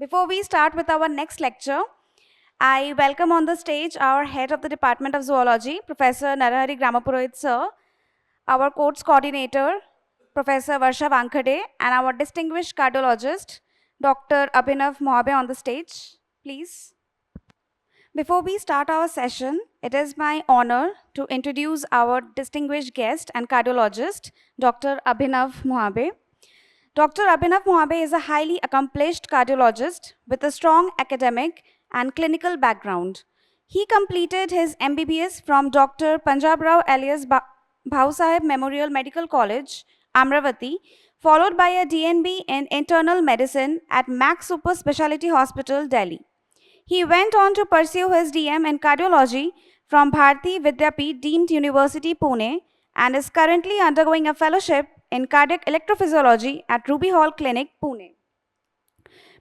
Before we start with our next lecture, I welcome on the stage our head of the Department of Zoology, Professor Narahari Gramapurohit sir, our course coordinator, Professor Varsha Wankhade, and our distinguished cardiologist, Dr. Abhinav Mohabe on the stage, please. Before we start our session, it is my honor to introduce our distinguished guest and cardiologist, Dr. Abhinav Mohabe. Dr. Abhinav Mohabe is a highly accomplished cardiologist with a strong academic and clinical background. He completed his MBBS from Dr. Panjabrao alias Bhausaheb Memorial Medical College, Amravati, followed by a DNB in internal medicine at Max Super Specialty Hospital, Delhi. He went on to pursue his DM in cardiology from Bharati Vidyapeeth Deemed University, Pune, and is currently undergoing a fellowship in cardiac electrophysiology at Ruby Hall Clinic, Pune.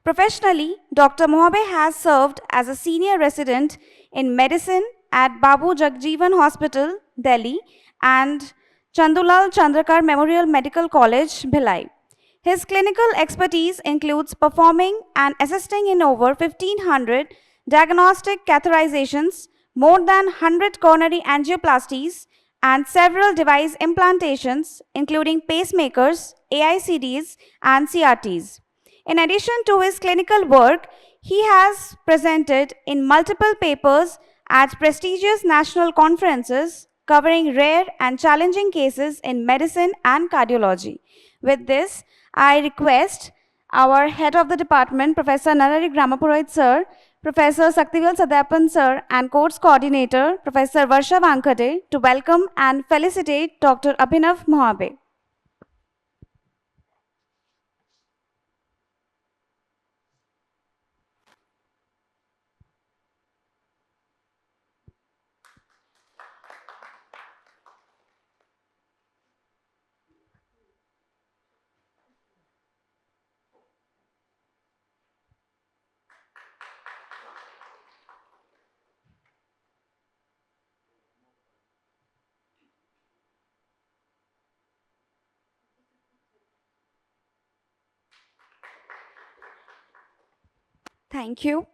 Professionally, Dr. Mohabe has served as a senior resident in medicine at Babu Jagjeevan Hospital, Delhi, and Chandulal Chandrakar Memorial Medical College, Bhilai. His clinical expertise includes performing and assisting in over 1,500 diagnostic catheterizations, more than 100 coronary angioplasties, and several device implantations, including pacemakers, AICDs, and CRTs. In addition to his clinical work, he has presented in multiple papers at prestigious national conferences covering rare and challenging cases in medicine and cardiology. With this, I request our head of the department, Professor Narahari Gramapurohit sir, Professor Saktivel Sadapan sir, and course coordinator, Professor Varsha Wankhade, to welcome and felicitate Dr. Abhinav Mohabe. Thank you.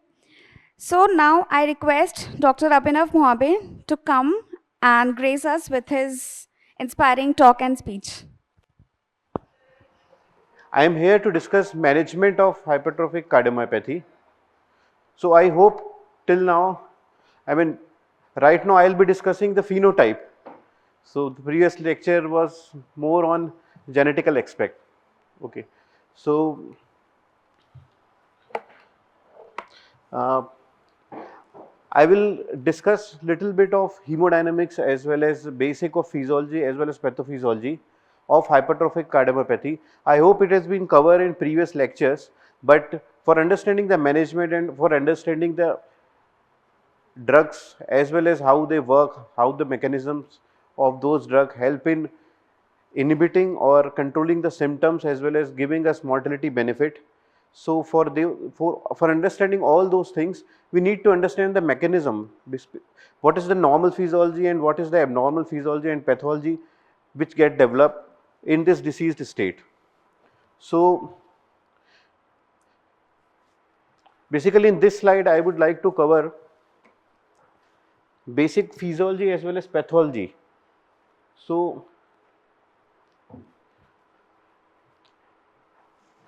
So now I request Dr. Abhinav Mohabe to come and grace us with his inspiring talk and speech. I am here to discuss management of hypertrophic cardiomyopathy. So I hope till now, right now I'll be discussing the phenotype. So the previous lecture was more on genetical aspect. Okay. So I will discuss little bit of hemodynamics as well as basic of physiology as well as pathophysiology of hypertrophic cardiomyopathy. I hope it has been covered in previous lectures, but for understanding the management and for understanding the drugs as well as how they work, how the mechanisms of those drugs help in inhibiting or controlling the symptoms as well as giving us mortality benefit. So for understanding all those things, we need to understand the mechanism. What is the normal physiology and what is the abnormal physiology and pathology which get developed in this diseased state. So basically in this slide I would like to cover basic physiology as well as pathology. So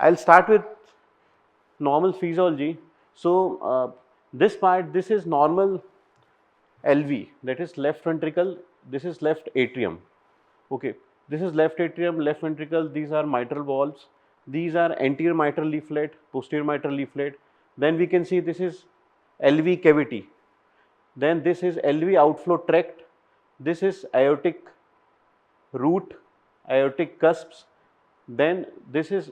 I'll start with normal physiology. So this part, this is normal LV, that is left ventricle, this is left atrium. Okay, this is left atrium, left ventricle, these are mitral valves, these are anterior mitral leaflet, posterior mitral leaflet. Then we can see this is LV cavity, then this is LV outflow tract, this is aortic root, aortic cusps, then this is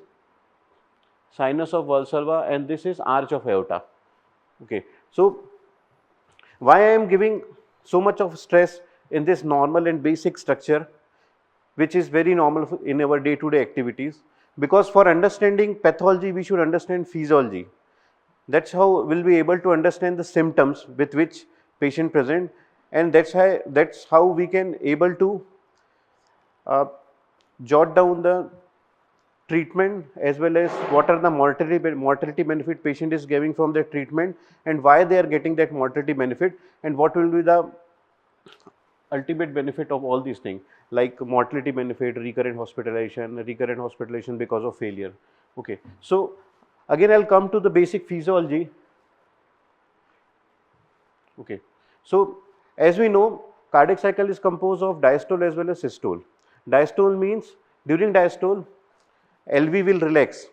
sinus of Valsalva, and this is arch of aorta. Okay, so why I am giving so much of stress in this normal and basic structure, which is very normal in our day-to-day activities, because for understanding pathology we should understand physiology. That's how we'll be able to understand the symptoms with which patient present, and that's how we can able to jot down the treatment as well as what are the mortality benefit patient is giving from the treatment and why they are getting that mortality benefit and what will be the ultimate benefit of all these things like mortality benefit, recurrent hospitalization because of failure. Okay, so again I'll come to the basic physiology. Okay, so as we know, cardiac cycle is composed of diastole as well as systole. Diastole means during diastole, LV will relax.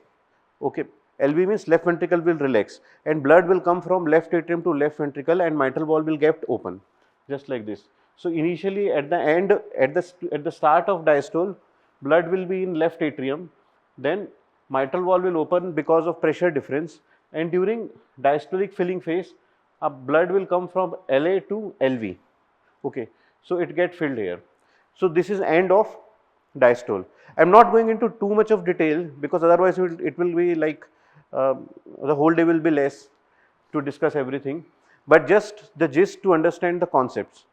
Okay, LV means left ventricle will relax, and blood will come from left atrium to left ventricle, and mitral valve will get open, just like this. So initially, at the end, at the start of diastole, blood will be in left atrium. Then mitral valve will open because of pressure difference, and during diastolic filling phase, blood will come from LA to LV. Okay, so it get filled here. So this is end of diastole. I am not going into too much of detail because otherwise it will be like the whole day will be less to discuss everything, but just the gist to understand the concepts.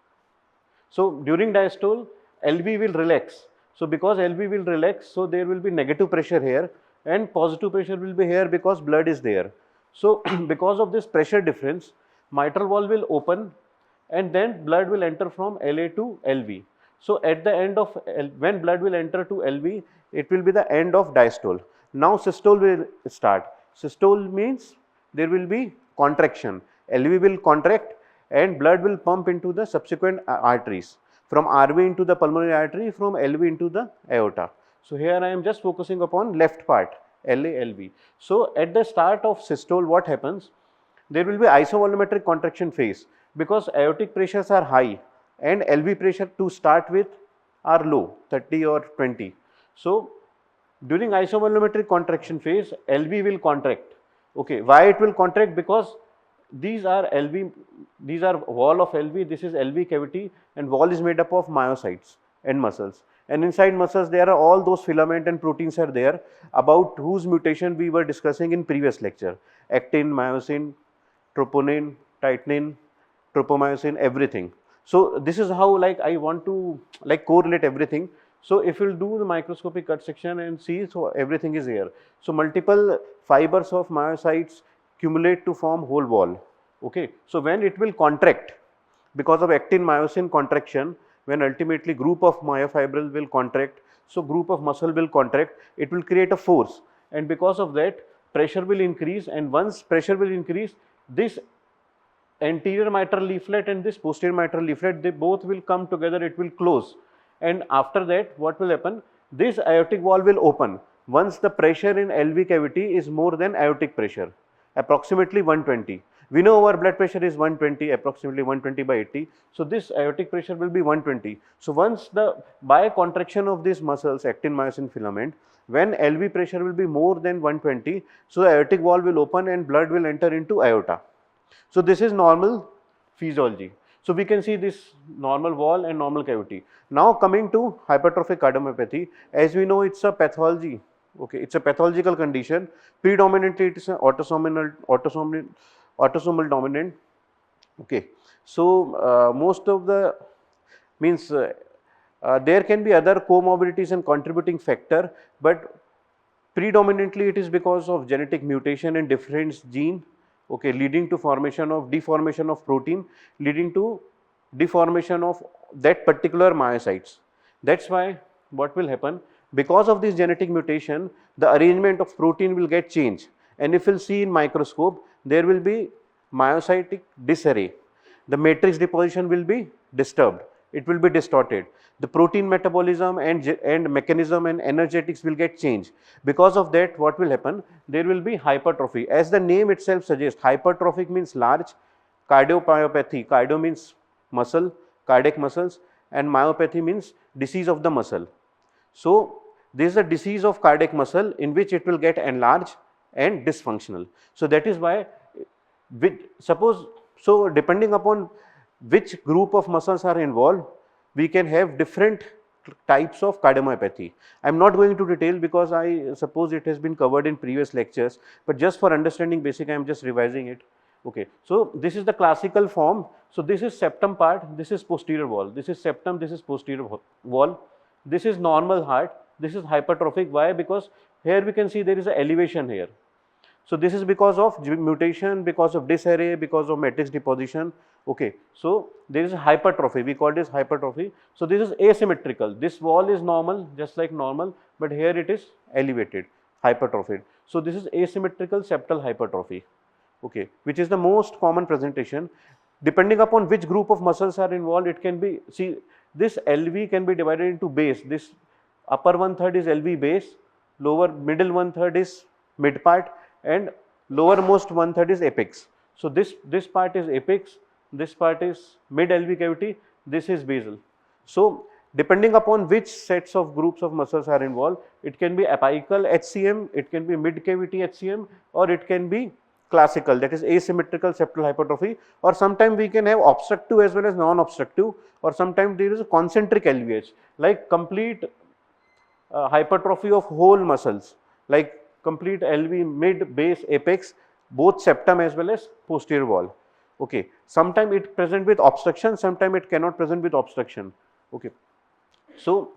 So during diastole, LV will relax. So because LV will relax, so there will be negative pressure here and positive pressure will be here because blood is there. So because of this pressure difference, mitral valve will open and then blood will enter from LA to LV. So at the end of when blood will enter to LV, it will be the end of diastole. Now systole will start. Systole means there will be contraction. LV will contract and blood will pump into the subsequent arteries from RV into the pulmonary artery, from LV into the aorta. So here I am just focusing upon left part, LA, LV. So at the start of systole, what happens? There will be isovolumetric contraction phase because aortic pressures are high and LV pressure to start with are low, 30 or 20. So during isovolumetric contraction phase, LV will contract. Okay, why it will contract? Because these are LV, these are wall of LV, this is LV cavity, and wall is made up of myocytes and muscles. And inside muscles there are all those filament and proteins are there about whose mutation we were discussing in previous lecture. Actin, myosin, troponin, titin, tropomyosin, everything. So this is how like I want to like correlate everything. So if you'll do the microscopic cut section and see, so everything is here. So multiple fibers of myocytes accumulate to form whole wall. Okay, so when it will contract because of actin myosin contraction, when ultimately group of myofibril will contract, so group of muscle will contract, it will create a force, and because of that pressure will increase, and once pressure will increase, this anterior mitral leaflet and this posterior mitral leaflet, they both will come together, it will close, and after that what will happen? This aortic valve will open once the pressure in LV cavity is more than aortic pressure, approximately 120. We know our blood pressure is 120, approximately 120 by 80. So this aortic pressure will be 120. So once by contraction of these muscles, actin myosin filament, when LV pressure will be more than 120, so the aortic valve will open and blood will enter into aorta. So this is normal physiology. So we can see this normal wall and normal cavity. Now coming to hypertrophic cardiomyopathy, as we know it's a pathology. Okay, it's a pathological condition. Predominantly it is an autosomal dominant. Okay, so most of the means there can be other comorbidities and contributing factor, but predominantly it is because of genetic mutation and different gene, okay, leading to deformation of protein, leading to deformation of that particular myocytes. That's why what will happen, because of this genetic mutation, the arrangement of protein will get changed, and if you'll see in microscope, there will be myocytic disarray. The matrix deposition will be disturbed, it will be distorted. The protein metabolism and mechanism and energetics will get changed. Because of that, what will happen? There will be hypertrophy. As the name itself suggests, hypertrophic means large, cardiomyopathy, cardio means muscle, cardiac muscles, and myopathy means disease of the muscle. So this is a disease of cardiac muscle in which it will get enlarged and dysfunctional. So that is why, so depending upon which group of muscles are involved, we can have different types of cardiomyopathy. I am not going into detail because I suppose it has been covered in previous lectures, but just for understanding basic, I am just revising it. Okay, so this is the classical form. So this is septum part, this is posterior wall, this is septum, this is posterior wall, this is normal heart, this is hypertrophic. Why? Because Here we can see there is an elevation here. So this is because of mutation, because of disarray, because of matrix deposition. Okay, so there is a hypertrophy. We call this hypertrophy. So this is asymmetrical. This wall is normal, just like normal, but here it is elevated, hypertrophied. So this is asymmetrical septal hypertrophy. Okay, which is the most common presentation. Depending upon which group of muscles are involved, it can be, see, this LV can be divided into base. This upper 1/3 is LV base, lower middle 1/3 is mid part, and lowermost 1/3 is apex. So this part is apex, this part is mid LV cavity, this is basal. So depending upon which sets of groups of muscles are involved, it can be apical HCM, it can be mid cavity HCM, or it can be classical, that is asymmetrical septal hypertrophy, or sometimes we can have obstructive as well as non-obstructive, or sometimes there is a concentric LVH, like complete hypertrophy of whole muscles, like complete LV mid, base, apex, both septum as well as posterior wall. Okay, sometimes it present with obstruction, sometimes it cannot present with obstruction. Okay, so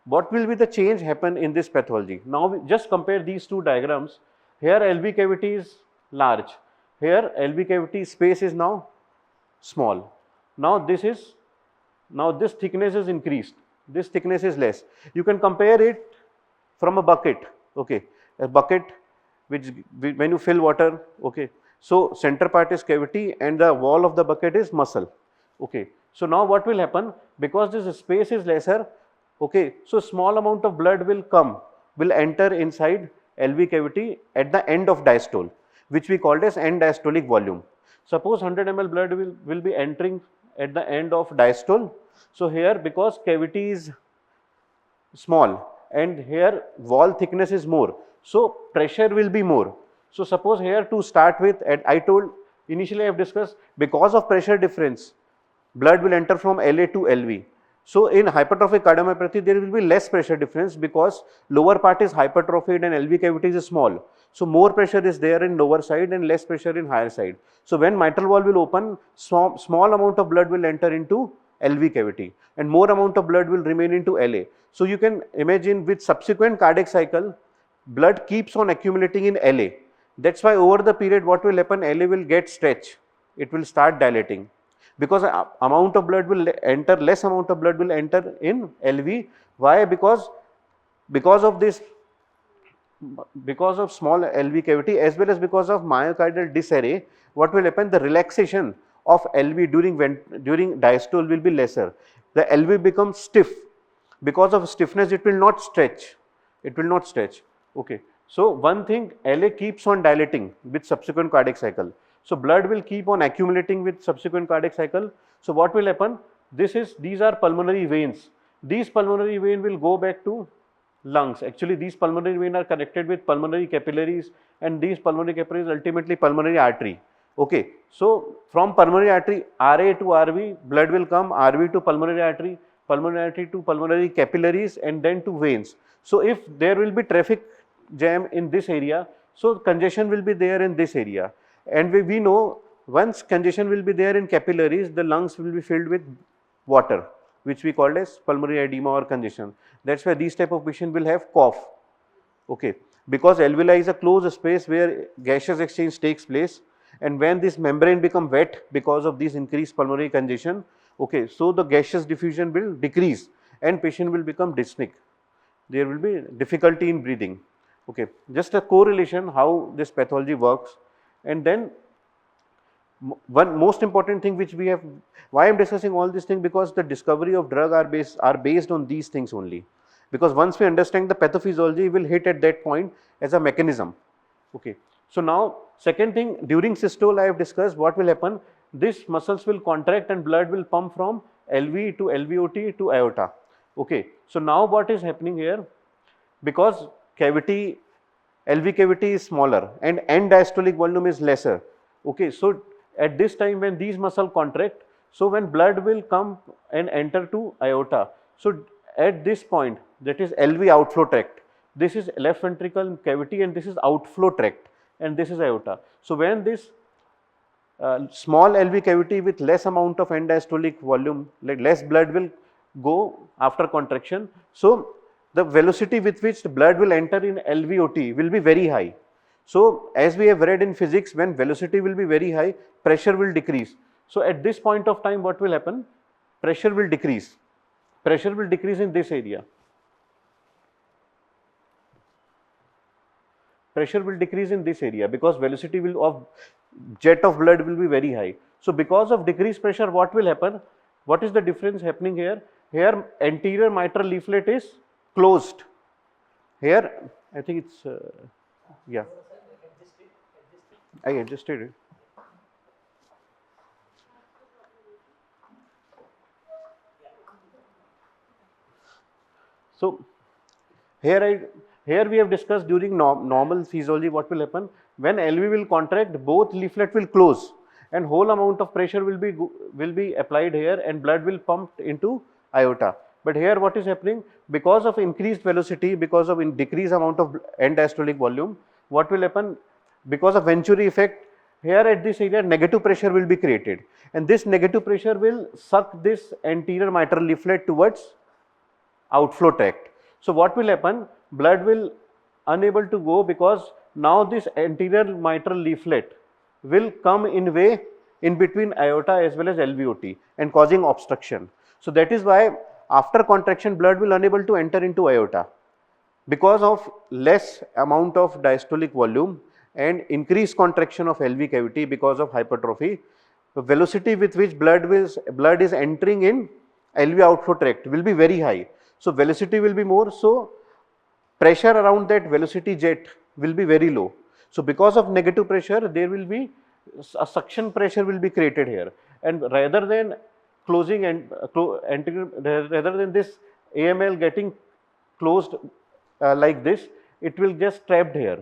what will be the change happen in this pathology? Now we just compare these two diagrams. Here LV cavity is large, here LV cavity space is now small. Now this thickness is increased, this thickness is less. You can compare it from a bucket. Okay, a bucket which when you fill water, okay, so center part is cavity and the wall of the bucket is muscle. Okay, so now what will happen, because this space is lesser, okay, so small amount of blood will enter inside LV cavity at the end of diastole, which we called as end diastolic volume. Suppose 100 ml blood will be entering at the end of diastole. So here, because cavity is small and here wall thickness is more, so pressure will be more. So suppose here, to start with, I told initially I have discussed, because of pressure difference, blood will enter from LA to LV. So in hypertrophic cardiomyopathy, there will be less pressure difference because lower part is hypertrophied and LV cavity is small. So more pressure is there in lower side and less pressure in higher side. So when mitral valve will open, small amount of blood will enter into LV cavity and more amount of blood will remain into LA. So you can imagine with subsequent cardiac cycle, blood keeps on accumulating in LA. That's why over the period what will happen, LA will get stretched. It will start dilating. Because amount of blood will enter, less amount of blood will enter in LV. Why? Because of this, because of small LV cavity as well as because of myocardial disarray, what will happen? The relaxation of LV during diastole will be lesser. The LV becomes stiff. Because of stiffness, it will not stretch. It will not stretch. Okay. So one thing, LA keeps on dilating with subsequent cardiac cycle. So blood will keep on accumulating with subsequent cardiac cycle. So what will happen? These are pulmonary veins. These pulmonary veins will go back to lungs. Actually, these pulmonary veins are connected with pulmonary capillaries, and these pulmonary capillaries ultimately pulmonary artery. Okay, so from pulmonary artery, RA to RV, blood will come, RV to pulmonary artery to pulmonary capillaries, and then to veins. So if there will be traffic jam in this area, so congestion will be there in this area. And we know once congestion will be there in capillaries, the lungs will be filled with water, which we call as pulmonary edema or congestion. That's why these type of patient will have cough. Okay, because alveoli is a closed space where gaseous exchange takes place, and when this membrane become wet because of this increased pulmonary congestion, okay, so the gaseous diffusion will decrease and patient will become dyspneic. There will be difficulty in breathing. Okay, just a correlation how this pathology works. And then one most important thing which we have, why I am discussing all these things, because the discovery of drug are based on these things only. Because once we understand the pathophysiology, we will hit at that point as a mechanism. Okay. So now second thing, during systole I have discussed what will happen. These muscles will contract and blood will pump from LV to LVOT to aorta. Okay. So now what is happening here, because cavity, LV cavity is smaller and end diastolic volume is lesser. Okay, so at this time when these muscles contract, so when blood will come and enter to aorta, so at this point, that is LV outflow tract, this is left ventricle cavity and this is outflow tract and this is aorta. So when this small LV cavity with less amount of end diastolic volume, like less blood will go after contraction, so the velocity with which the blood will enter in LVOT will be very high. So as we have read in physics, when velocity will be very high, pressure will decrease. So at this point of time, what will happen? Pressure will decrease. Pressure will decrease in this area. Pressure will decrease in this area because velocity will of jet of blood will be very high. So because of decreased pressure, what will happen? What is the difference happening here? Here anterior mitral leaflet is closed. Here I think it's yeah, I adjusted it. So here we have discussed during normal physiology what will happen when LV will contract, both leaflet will close and whole amount of pressure will be applied here and blood will pump into aorta. But here what is happening, because of increased velocity, because of decreased amount of end diastolic volume, what will happen, because of Venturi effect, here at this area negative pressure will be created and this negative pressure will suck this anterior mitral leaflet towards outflow tract. So what will happen, blood will unable to go because now this anterior mitral leaflet will come in way in between aorta as well as LVOT and causing obstruction. So that is why after contraction blood will unable to enter into aorta because of less amount of diastolic volume and increased contraction of LV cavity because of hypertrophy. The velocity with which blood is entering in LV outflow tract will be very high. So velocity will be more, so pressure around that velocity jet will be very low. So because of negative pressure, there will be a suction pressure will be created here, and rather than closing and rather than this AML getting closed like this, it will just trapped here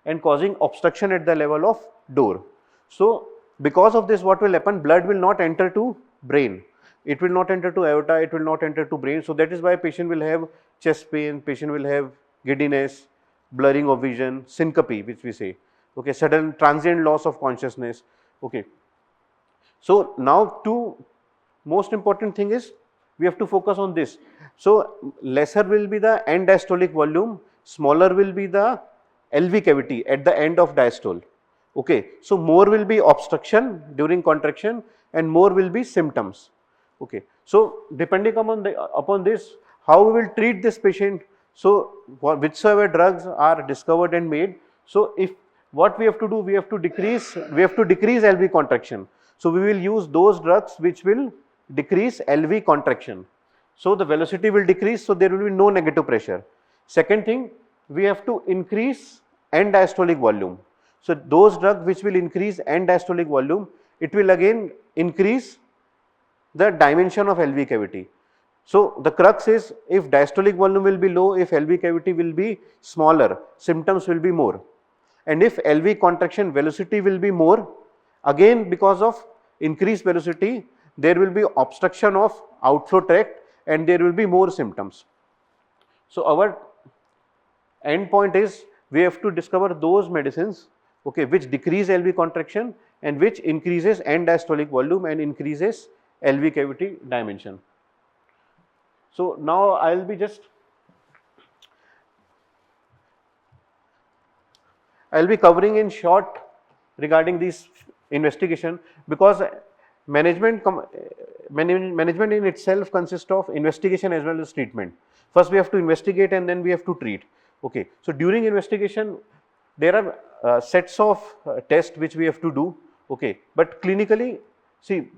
and causing obstruction at the level of door. So because of this, what will happen, blood will not enter to brain. It will not enter to aorta, it will not enter to brain. So that is why patient will have chest pain, patient will have giddiness, blurring of vision, syncope, which we say, okay, sudden transient loss of consciousness, okay. So now two most important thing is we have to focus on this. So lesser will be the end diastolic volume, smaller will be the LV cavity at the end of diastole, okay. So more will be obstruction during contraction and more will be symptoms. Okay. So depending upon this, how we will treat this patient. So whichsoever drugs are discovered and made. So if what we have to do, we have to decrease LV contraction. So we will use those drugs which will decrease LV contraction. So the velocity will decrease, so there will be no negative pressure. Second thing, we have to increase end diastolic volume. So those drugs which will increase end diastolic volume, it will again increase the dimension of LV cavity. So the crux is, if diastolic volume will be low, if LV cavity will be smaller, symptoms will be more. And if LV contraction velocity will be more, again because of increased velocity, there will be obstruction of outflow tract and there will be more symptoms. So our end point is, we have to discover those medicines, okay, which decrease LV contraction and which increases end diastolic volume and increases LV cavity dimension. So now I will be covering in short regarding this investigation, because management in itself consists of investigation as well as treatment. First we have to investigate and then we have to treat. Okay. So during investigation there are sets of tests which we have to do. Okay. But clinically, see,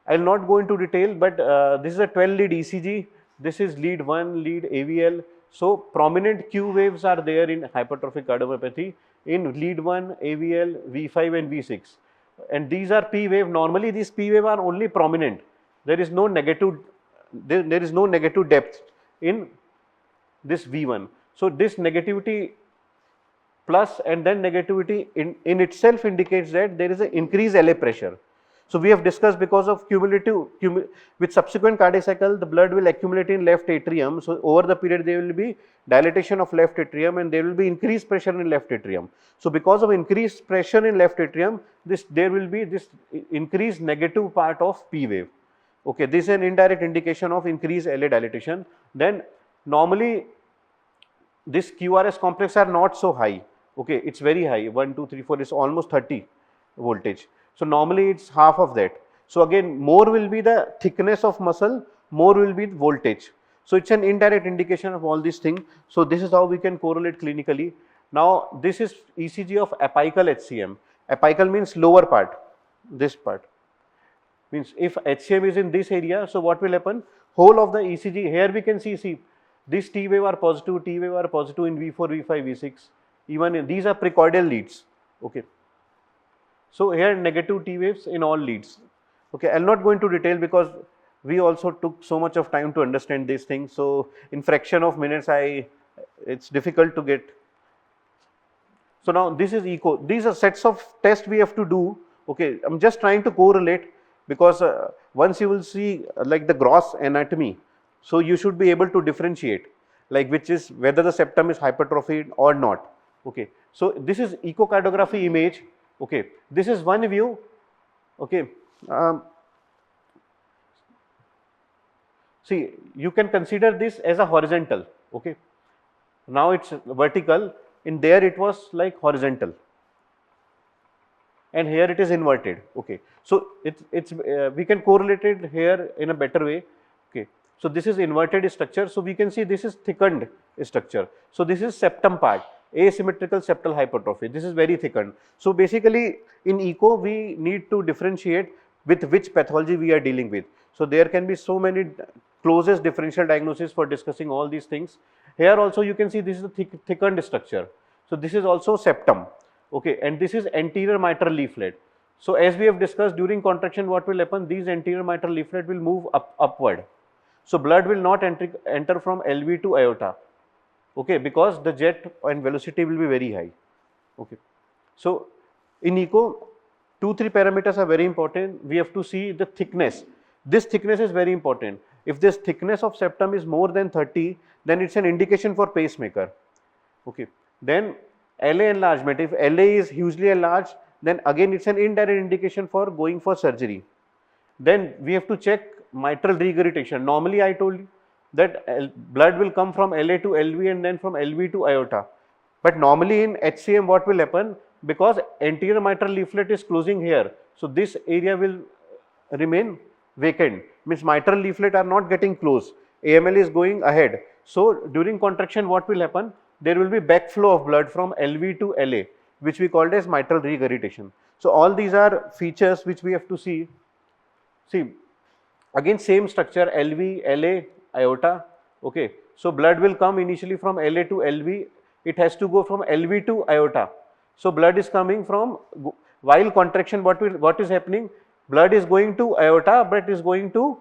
I will not go into detail, but this is a 12 lead ECG, this is lead 1, lead AVL. So prominent Q waves are there in hypertrophic cardiomyopathy in lead 1, AVL, V5 and V6. And these are P wave. Normally these P wave are only prominent. There is no negative, there is no negative depth in this V1. So this negativity plus and then negativity in itself indicates that there is an increased LA pressure. So we have discussed, because of with subsequent cardiac cycle, the blood will accumulate in left atrium. So over the period there will be dilatation of left atrium and there will be increased pressure in left atrium. So because of increased pressure in left atrium, there will be this increased negative part of P wave. Okay, this is an indirect indication of increased LA dilatation. Then normally this QRS complex are not so high. Okay, it's very high, 1, 2, 3, 4, it's almost 30 voltage. So normally it's half of that. So again, more will be the thickness of muscle, more will be the voltage. So it's an indirect indication of all these things. So this is how we can correlate clinically. Now this is ECG of apical HCM. Apical means lower part, this part. Means if HCM is in this area, so what will happen? Whole of the ECG, here we can see this T wave are positive, T wave are positive in V4, V5, V6. Even in, these are precordial leads. Okay. So here negative T waves in all leads. Okay, I'll not go into detail because we also took so much of time to understand these things. So in fraction of minutes, it's difficult to get. So now this is echo. These are sets of tests we have to do. Okay, I'm just trying to correlate because once you will see like the gross anatomy, so you should be able to differentiate like which is whether the septum is hypertrophied or not. Okay, so this is echocardiography image. Okay, this is one view. Okay, see, you can consider this as a horizontal. Okay, now it's vertical. In there it was like horizontal, and here it is inverted. Okay, so it's we can correlate it here in a better way. Okay, so this is inverted structure. So we can see this is thickened structure. So this is septum part, asymmetrical septal hypertrophy. This is very thickened. So basically in echo we need to differentiate with which pathology we are dealing with. So there can be so many closest differential diagnosis for discussing all these things. Here also you can see this is a thickened structure. So this is also septum. Okay, and this is anterior mitral leaflet. So as we have discussed during contraction, what will happen? These anterior mitral leaflet will move upward. So blood will not enter from LV to aorta. Okay, because the jet and velocity will be very high. Okay, so in echo, 2-3 parameters are very important. We have to see the thickness. This thickness is very important. If this thickness of septum is more than 30, then it's an indication for pacemaker. Okay, then LA enlargement. If LA is hugely enlarged, then again it's an indirect indication for going for surgery. Then we have to check mitral regurgitation. Normally I told you that blood will come from LA to LV and then from LV to aorta. But normally in HCM what will happen? Because anterior mitral leaflet is closing here. So this area will remain vacant. Means mitral leaflet are not getting close. AML is going ahead. So during contraction what will happen? There will be backflow of blood from LV to LA, which we called as mitral regurgitation. So all these are features which we have to see. See, again same structure, LV, LA, aorta. Okay, so blood will come initially from LA to LV. It has to go from LV to aorta. So blood is coming from, while contraction what is happening? Blood is going to aorta, but is going to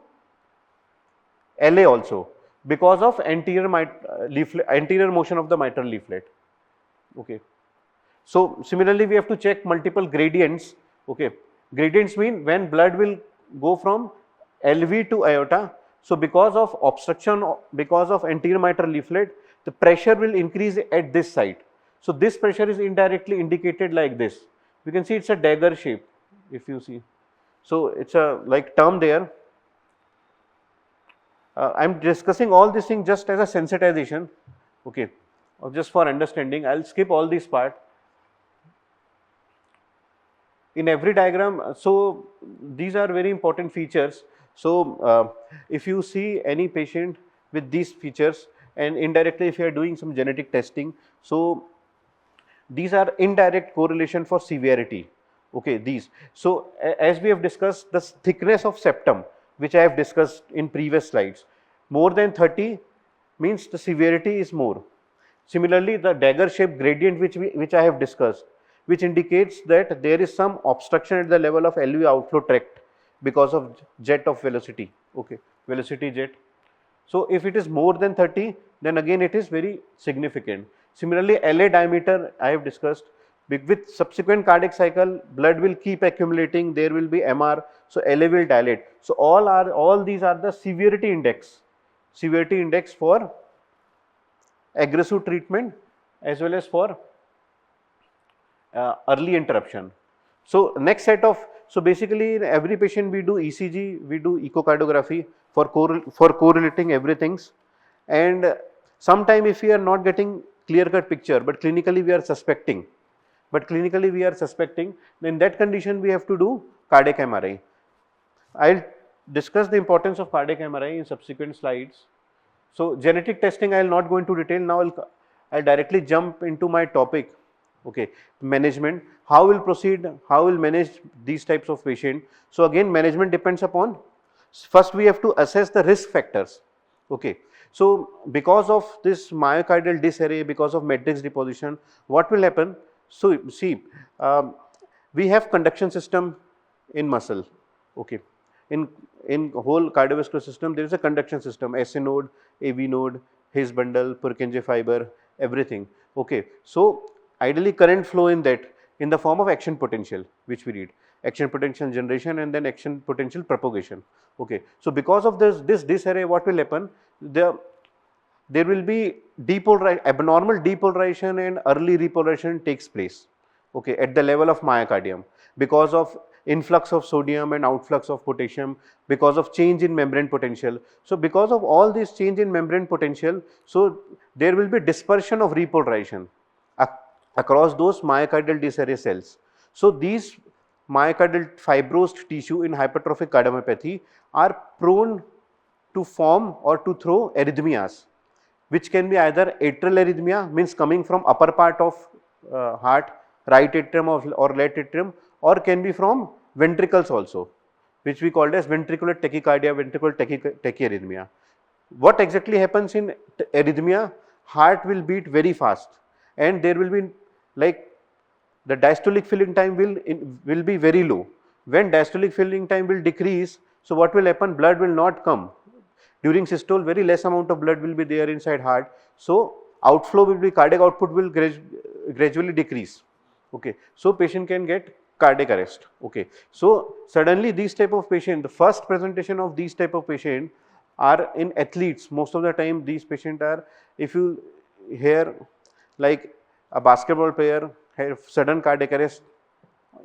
LA also because of anterior motion of the mitral leaflet. Okay. So similarly we have to check multiple gradients. Okay, gradients mean when blood will go from LV to aorta. So because of obstruction, because of anterior mitral leaflet, the pressure will increase at this site. So this pressure is indirectly indicated like this. You can see it's a dagger shape if you see. So it's a like term there. I'm discussing all these things just as a sensitization, okay, or just for understanding. I'll skip all this part. In every diagram, so these are very important features. So if you see any patient with these features, and indirectly if you are doing some genetic testing, so these are indirect correlation for severity. Okay, these. So as we have discussed, the thickness of septum, which I have discussed in previous slides, more than 30 means the severity is more. Similarly, the dagger shaped gradient which I have discussed, which indicates that there is some obstruction at the level of LV outflow tract because of jet of velocity. Okay, velocity jet. So if it is more than 30, then again it is very significant. Similarly, LA diameter I have discussed. With subsequent cardiac cycle, blood will keep accumulating. There will be MR, so LA will dilate. So all these are the severity index for aggressive treatment as well as for early interruption. So next set of, so basically in every patient we do ECG, we do echocardiography for correlating everything. And sometime if we are not getting clear-cut picture, but clinically we are suspecting. In that condition we have to do cardiac MRI. I'll discuss the importance of cardiac MRI in subsequent slides. So genetic testing I will not go into detail now. I'll directly jump into my topic. Okay, management. How will proceed? How will manage these types of patient? So again, management depends upon, first we have to assess the risk factors. Okay, so because of this myocardial disarray, because of matrix deposition, what will happen? So see, we have conduction system in muscle. Okay, in whole cardiovascular system there is a conduction system, SA node, AV node, His bundle, Purkinje fiber, everything. Okay, so ideally current flow in that in the form of action potential, which we read, action potential generation and then action potential propagation. Okay, so because of this disarray, what will happen? There will be abnormal depolarization and early repolarization takes place, okay, at the level of myocardium because of influx of sodium and outflux of potassium, because of change in membrane potential. So because of all this change in membrane potential, so there will be dispersion of repolarization across those myocardial disarray cells. So these myocardial fibrosed tissue in hypertrophic cardiomyopathy are prone to form or to throw arrhythmias, which can be either atrial arrhythmia, means coming from upper part of heart, right atrium or left atrium, or can be from ventricles also, which we called as ventricular tachycardia, ventricular tachyarrhythmia. What exactly happens in arrhythmia? Heart will beat very fast and there will be like the diastolic filling time will be very low. When diastolic filling time will decrease, so what will happen? Blood will not come. During systole, very less amount of blood will be there inside heart. So outflow will be, cardiac output will gradually decrease. Okay, so patient can get cardiac arrest. Okay, so suddenly these type of patient, the first presentation of these type of patient are in athletes. Most of the time these patients are, if you hear like a basketball player have sudden cardiac arrest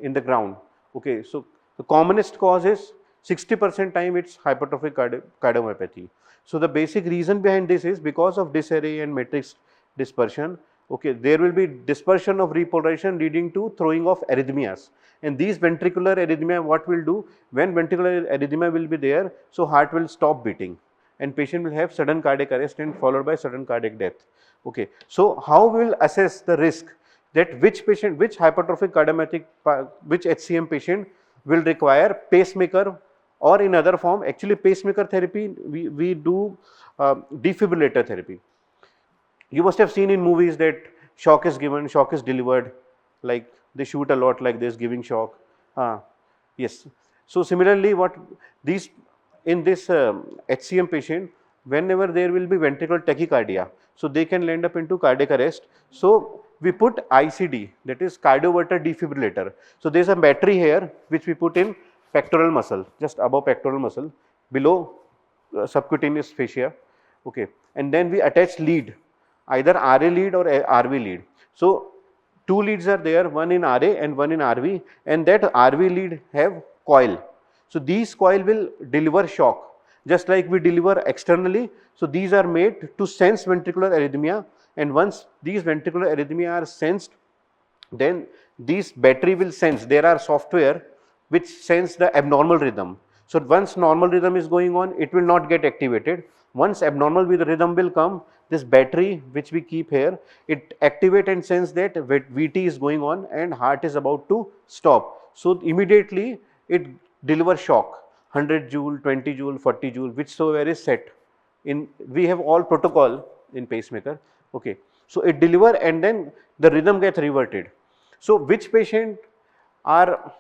in the ground. Okay, so the commonest cause is 60% time it's hypertrophic cardiomyopathy. So the basic reason behind this is because of disarray and matrix dispersion. Okay, there will be dispersion of repolarization leading to throwing of arrhythmias, and these ventricular arrhythmia, what will do when ventricular arrhythmia will be there, so heart will stop beating and patient will have sudden cardiac arrest and followed by sudden cardiac death. Okay, so how we will assess the risk that which patient, which hypertrophic cardiomyopathy, which HCM patient will require pacemaker, or in other form, actually pacemaker therapy, we do defibrillator therapy. You must have seen in movies that shock is given, shock is delivered, like they shoot a lot like this, giving shock. Yes. So similarly, what these in this HCM patient, whenever there will be ventricular tachycardia, so they can land up into cardiac arrest. So we put ICD, that is cardioverter defibrillator. So there is a battery here which we put in pectoral muscle, just above pectoral muscle, below subcutaneous fascia. Okay, and then we attach lead, either RA lead or RV lead. So two leads are there, one in RA and one in RV, and that RV lead have coil. So these coil will deliver shock, just like we deliver externally. So these are made to sense ventricular arrhythmia, and once these ventricular arrhythmia are sensed, then this battery will sense, there are software which sense the abnormal rhythm. So once normal rhythm is going on, it will not get activated. Once abnormal with rhythm will come, this battery which we keep here, it activate and sense that VT is going on and heart is about to stop. So immediately it deliver shock, 100 joule, 20 joule, 40 joule, whichsoever is set. We have all protocol in pacemaker. Okay, so it deliver and then the rhythm gets reverted. So which patient are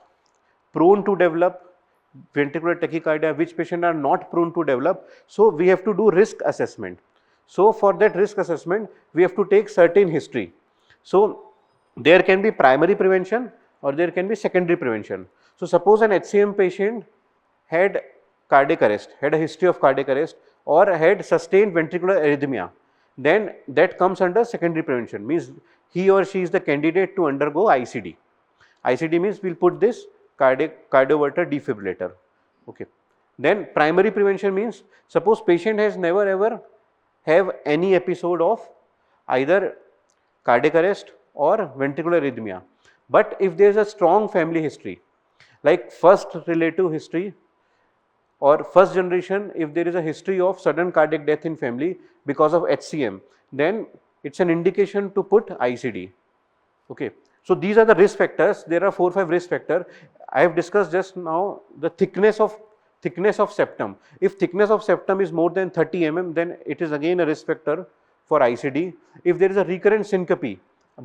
prone to develop ventricular tachycardia, which patient are not prone to develop? So we have to do risk assessment. So for that risk assessment, we have to take certain history. So there can be primary prevention or there can be secondary prevention. So suppose an HCM patient had cardiac arrest, had a history of cardiac arrest, or had sustained ventricular arrhythmia, then that comes under secondary prevention, means he or she is the candidate to undergo ICD. ICD means we will put this cardioverter defibrillator. Okay. Then primary prevention means, suppose patient has never ever have any episode of either cardiac arrest or ventricular arrhythmia. But if there is a strong family history, like first relative history or first generation, if there is a history of sudden cardiac death in family because of HCM, then it's an indication to put ICD. Okay. So these are the risk factors. There are 4-5 risk factors. I have discussed just now the thickness of septum. If thickness of septum is more than 30 mm, then it is again a risk factor for ICD. If there is a recurrent syncope,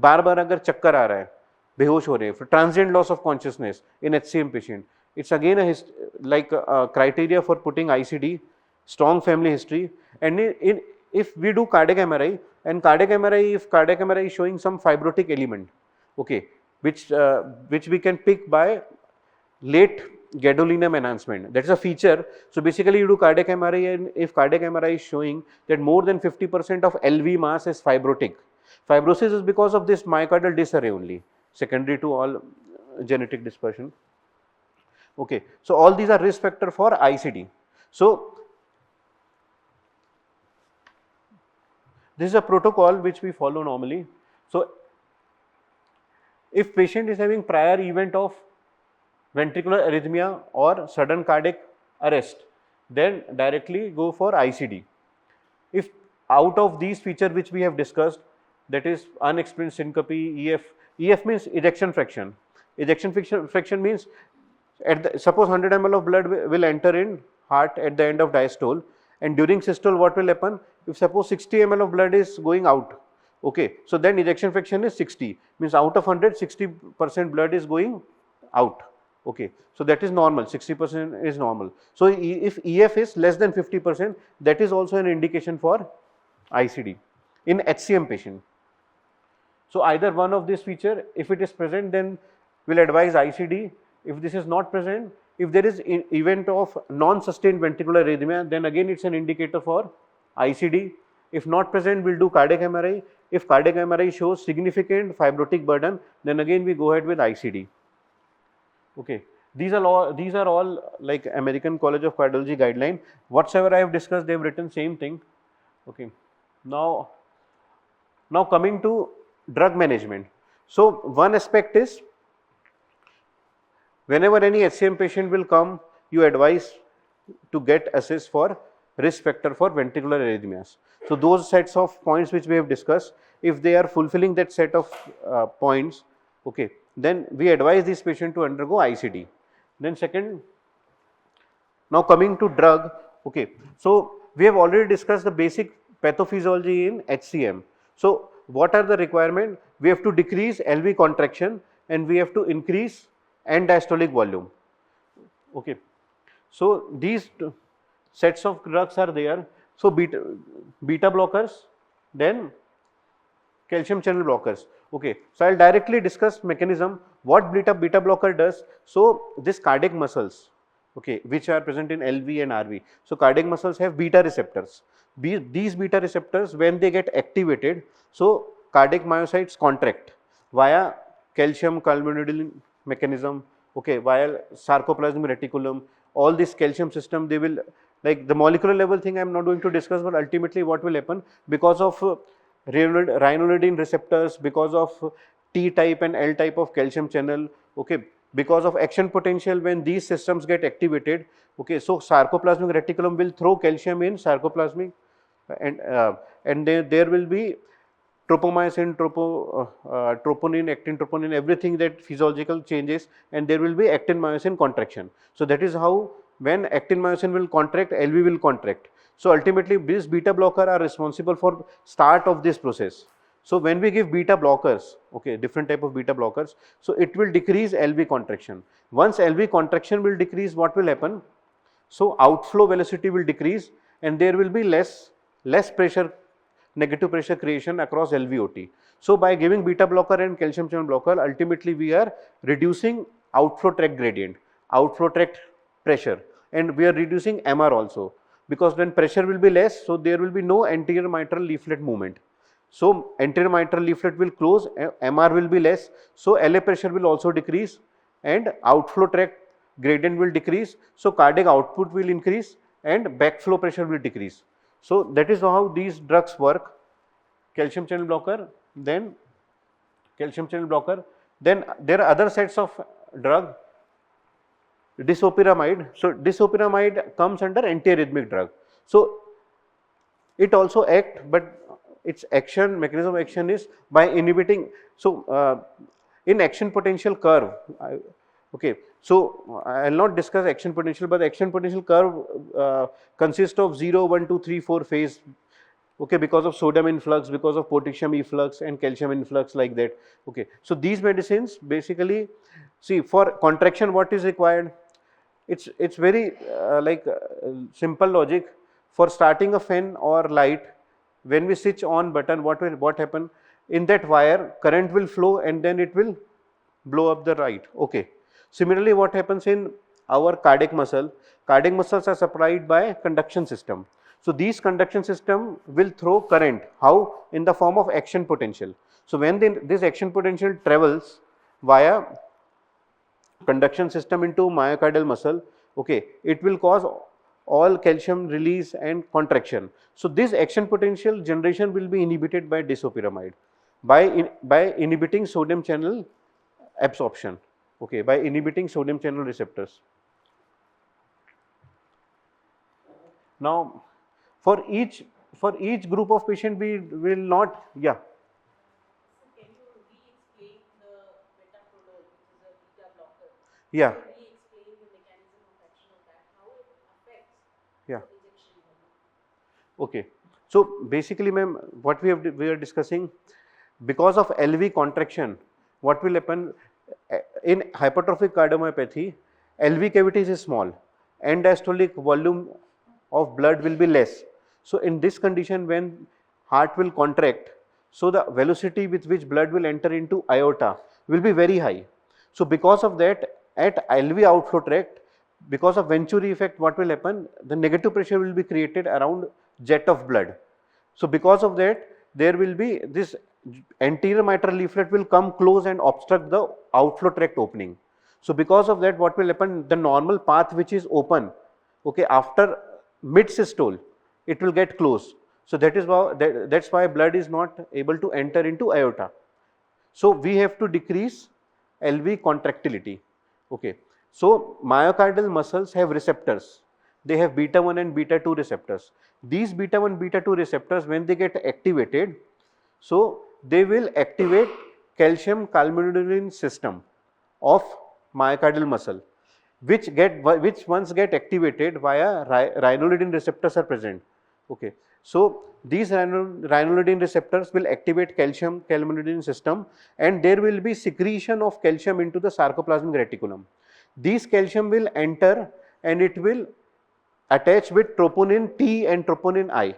बार बार अगर चक्कर आ रहा है, बेहोश हो रहे हैं, transient loss of consciousness in HCM patient, it's again a criteria for putting ICD, strong family history. And if we do cardiac MRI, and cardiac MRI, if cardiac MRI is showing some fibrotic element, okay, which we can pick by late gadolinium enhancement, that is a feature. So basically you do cardiac MRI, and if cardiac MRI is showing that more than 50% of LV mass is fibrotic, fibrosis is because of this myocardial disarray only, secondary to all genetic dispersion. Okay, so all these are risk factor for ICD. So this is a protocol which we follow normally. So if patient is having prior event of ventricular arrhythmia or sudden cardiac arrest, then directly go for ICD. If out of these features which we have discussed, that is unexplained syncope, EF means ejection fraction. Ejection fraction means suppose 100 ml of blood will enter in heart at the end of diastole, and during systole what will happen? If suppose 60 ml of blood is going out, okay, so then ejection fraction is 60, means out of 100, 60% blood is going out. Okay, so that is normal, 60% is normal. So if EF is less than 50%, that is also an indication for ICD in HCM patient. So either one of this feature, if it is present, then we'll advise ICD. If this is not present, if there is event of non-sustained ventricular arrhythmia, then again it's an indicator for ICD. If not present, we'll do cardiac MRI. If cardiac MRI shows significant fibrotic burden, then again we go ahead with ICD. Okay, these are all like American College of Cardiology guideline. Whatsoever I have discussed, they have written same thing. Okay, now coming to drug management. So one aspect is, whenever any HCM patient will come, you advise to get assessed for risk factor for ventricular arrhythmias. So those sets of points which we have discussed, if they are fulfilling that set of points, okay, then we advise this patient to undergo ICD. Then second, now coming to drug, okay, so we have already discussed the basic pathophysiology in HCM. So what are the requirement? We have to decrease LV contraction and we have to increase end diastolic volume. Okay, so these sets of drugs are there. So beta blockers, then calcium channel blockers. Okay, so I'll directly discuss mechanism. What beta blocker does? So this cardiac muscles, okay, which are present in LV and RV. So cardiac muscles have beta receptors. These beta receptors, when they get activated, so cardiac myocytes contract via calcium calmodulin mechanism, okay, via sarcoplasmic reticulum. All this calcium system, they will, like the molecular level thing I am not going to discuss, but ultimately what will happen, because of rhinolidine receptors, because of T type and L type of calcium channel, okay, because of action potential, when these systems get activated, okay, so sarcoplasmic reticulum will throw calcium in sarcoplasmic, and there will be tropomyosin, troponin, actin troponin, everything that physiological changes, and there will be actin myosin contraction. So that is how, when actin myosin will contract, LV will contract. So ultimately these beta blocker are responsible for start of this process. So when we give beta blockers, okay, different type of beta blockers, so it will decrease LV contraction. Once LV contraction will decrease, what will happen? So outflow velocity will decrease and there will be less pressure, negative pressure creation across LVOT. So by giving beta blocker and calcium channel blocker, ultimately we are reducing outflow tract gradient, outflow tract pressure, and we are reducing MR also, because when pressure will be less, so there will be no anterior mitral leaflet movement. So anterior mitral leaflet will close, MR will be less, so LA pressure will also decrease and outflow tract gradient will decrease, so cardiac output will increase and backflow pressure will decrease. So that is how these drugs work, calcium channel blocker, then calcium channel blocker. Then there are other sets of drug, disopiramide. So disopiramide comes under antiarrhythmic drug. So it also act, but its action, mechanism of action is by inhibiting. So in action potential curve, okay, so I will not discuss action potential, but the action potential curve consists of 0, 1, 2, 3, 4 phase, okay, because of sodium influx, because of potassium efflux and calcium influx, like that. Okay, so these medicines basically, see, for contraction what is required, it's very simple logic. For starting a fan or light, when we switch on button, what happen, in that wire current will flow and then it will blow up the light. Okay, similarly what happens in our cardiac muscle, cardiac muscles are supplied by conduction system. So these conduction system will throw current, how, in the form of action potential. So when this action potential travels via conduction system into myocardial muscle, okay, it will cause all calcium release and contraction. So this action potential generation will be inhibited by disopiramide by inhibiting sodium channel absorption, okay, by inhibiting sodium channel receptors. Now for each group of patient we will not, yeah. Can you re-explain the metoprolol, which is a beta blocker? Yeah. Can you re-explain the mechanism of action of that, how it affects Yeah. the injection volume? Okay. So basically, ma'am, what we are discussing, because of LV contraction, what will happen in hypertrophic cardiomyopathy? LV cavities is small, end diastolic volume of blood will be less. So in this condition, when heart will contract, so the velocity with which blood will enter into aorta will be very high. So because of that, at LV outflow tract, because of Venturi effect, what will happen? The negative pressure will be created around jet of blood. So because of that, there will be this anterior mitral leaflet will come close and obstruct the outflow tract opening. So because of that, what will happen? The normal path which is open, okay, after mid systole, it will get closed. So that is why that's why blood is not able to enter into aorta. So we have to decrease LV contractility. Okay. So myocardial muscles have receptors. They have beta 1 and beta 2 receptors. These beta 1, beta 2 receptors, when they get activated, so they will activate calcium calmodulin system of myocardial muscle, which once get activated via rhinolidin receptors are present. Okay. So these rhinolidin receptors will activate calcium calmodulin system, and there will be secretion of calcium into the sarcoplasmic reticulum. These calcium will enter and it will attach with troponin T and troponin I,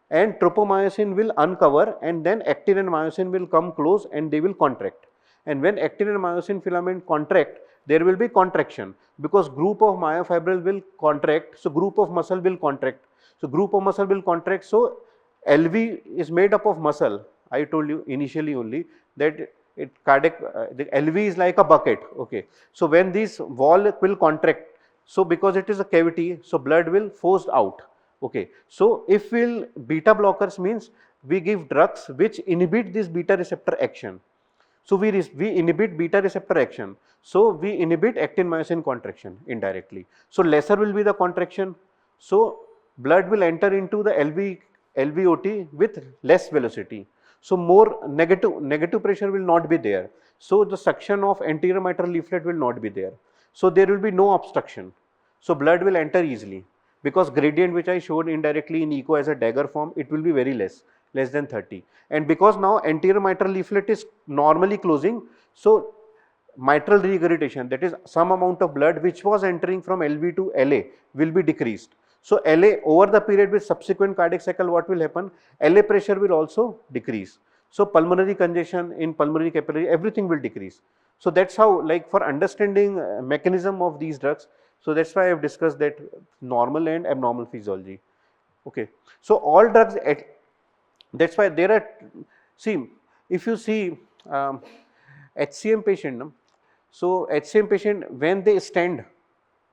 and tropomyosin will uncover, and then actin and myosin will come close and they will contract. And when actin and myosin filament contract, there will be contraction, because group of myofibril will contract, so group of muscle will contract. So group of muscle will contract. So LV is made up of muscle. I told you initially only that the LV is like a bucket. Okay. So when this wall will contract, so because it is a cavity, so blood will forced out. Okay. So if we'll beta blockers means we give drugs which inhibit this beta receptor action. So we inhibit beta receptor action. So we inhibit actin myosin contraction indirectly. So lesser will be the contraction. So blood will enter into the LVOT with less velocity. So more negative pressure will not be there. So the suction of anterior mitral leaflet will not be there. So there will be no obstruction. So blood will enter easily, because gradient which I showed indirectly in echo as a dagger form, it will be very less than 30. And because now anterior mitral leaflet is normally closing, so mitral regurgitation, that is some amount of blood which was entering from LV to LA, will be decreased. So LA over the period with subsequent cardiac cycle, what will happen? LA pressure will also decrease. So pulmonary congestion in pulmonary capillary, everything will decrease. So that's how, like, for understanding mechanism of these drugs, so that's why I have discussed that normal and abnormal physiology. Okay. So all drugs, that's why there are, see, if you see HCM patient, so HCM patient, when they stand,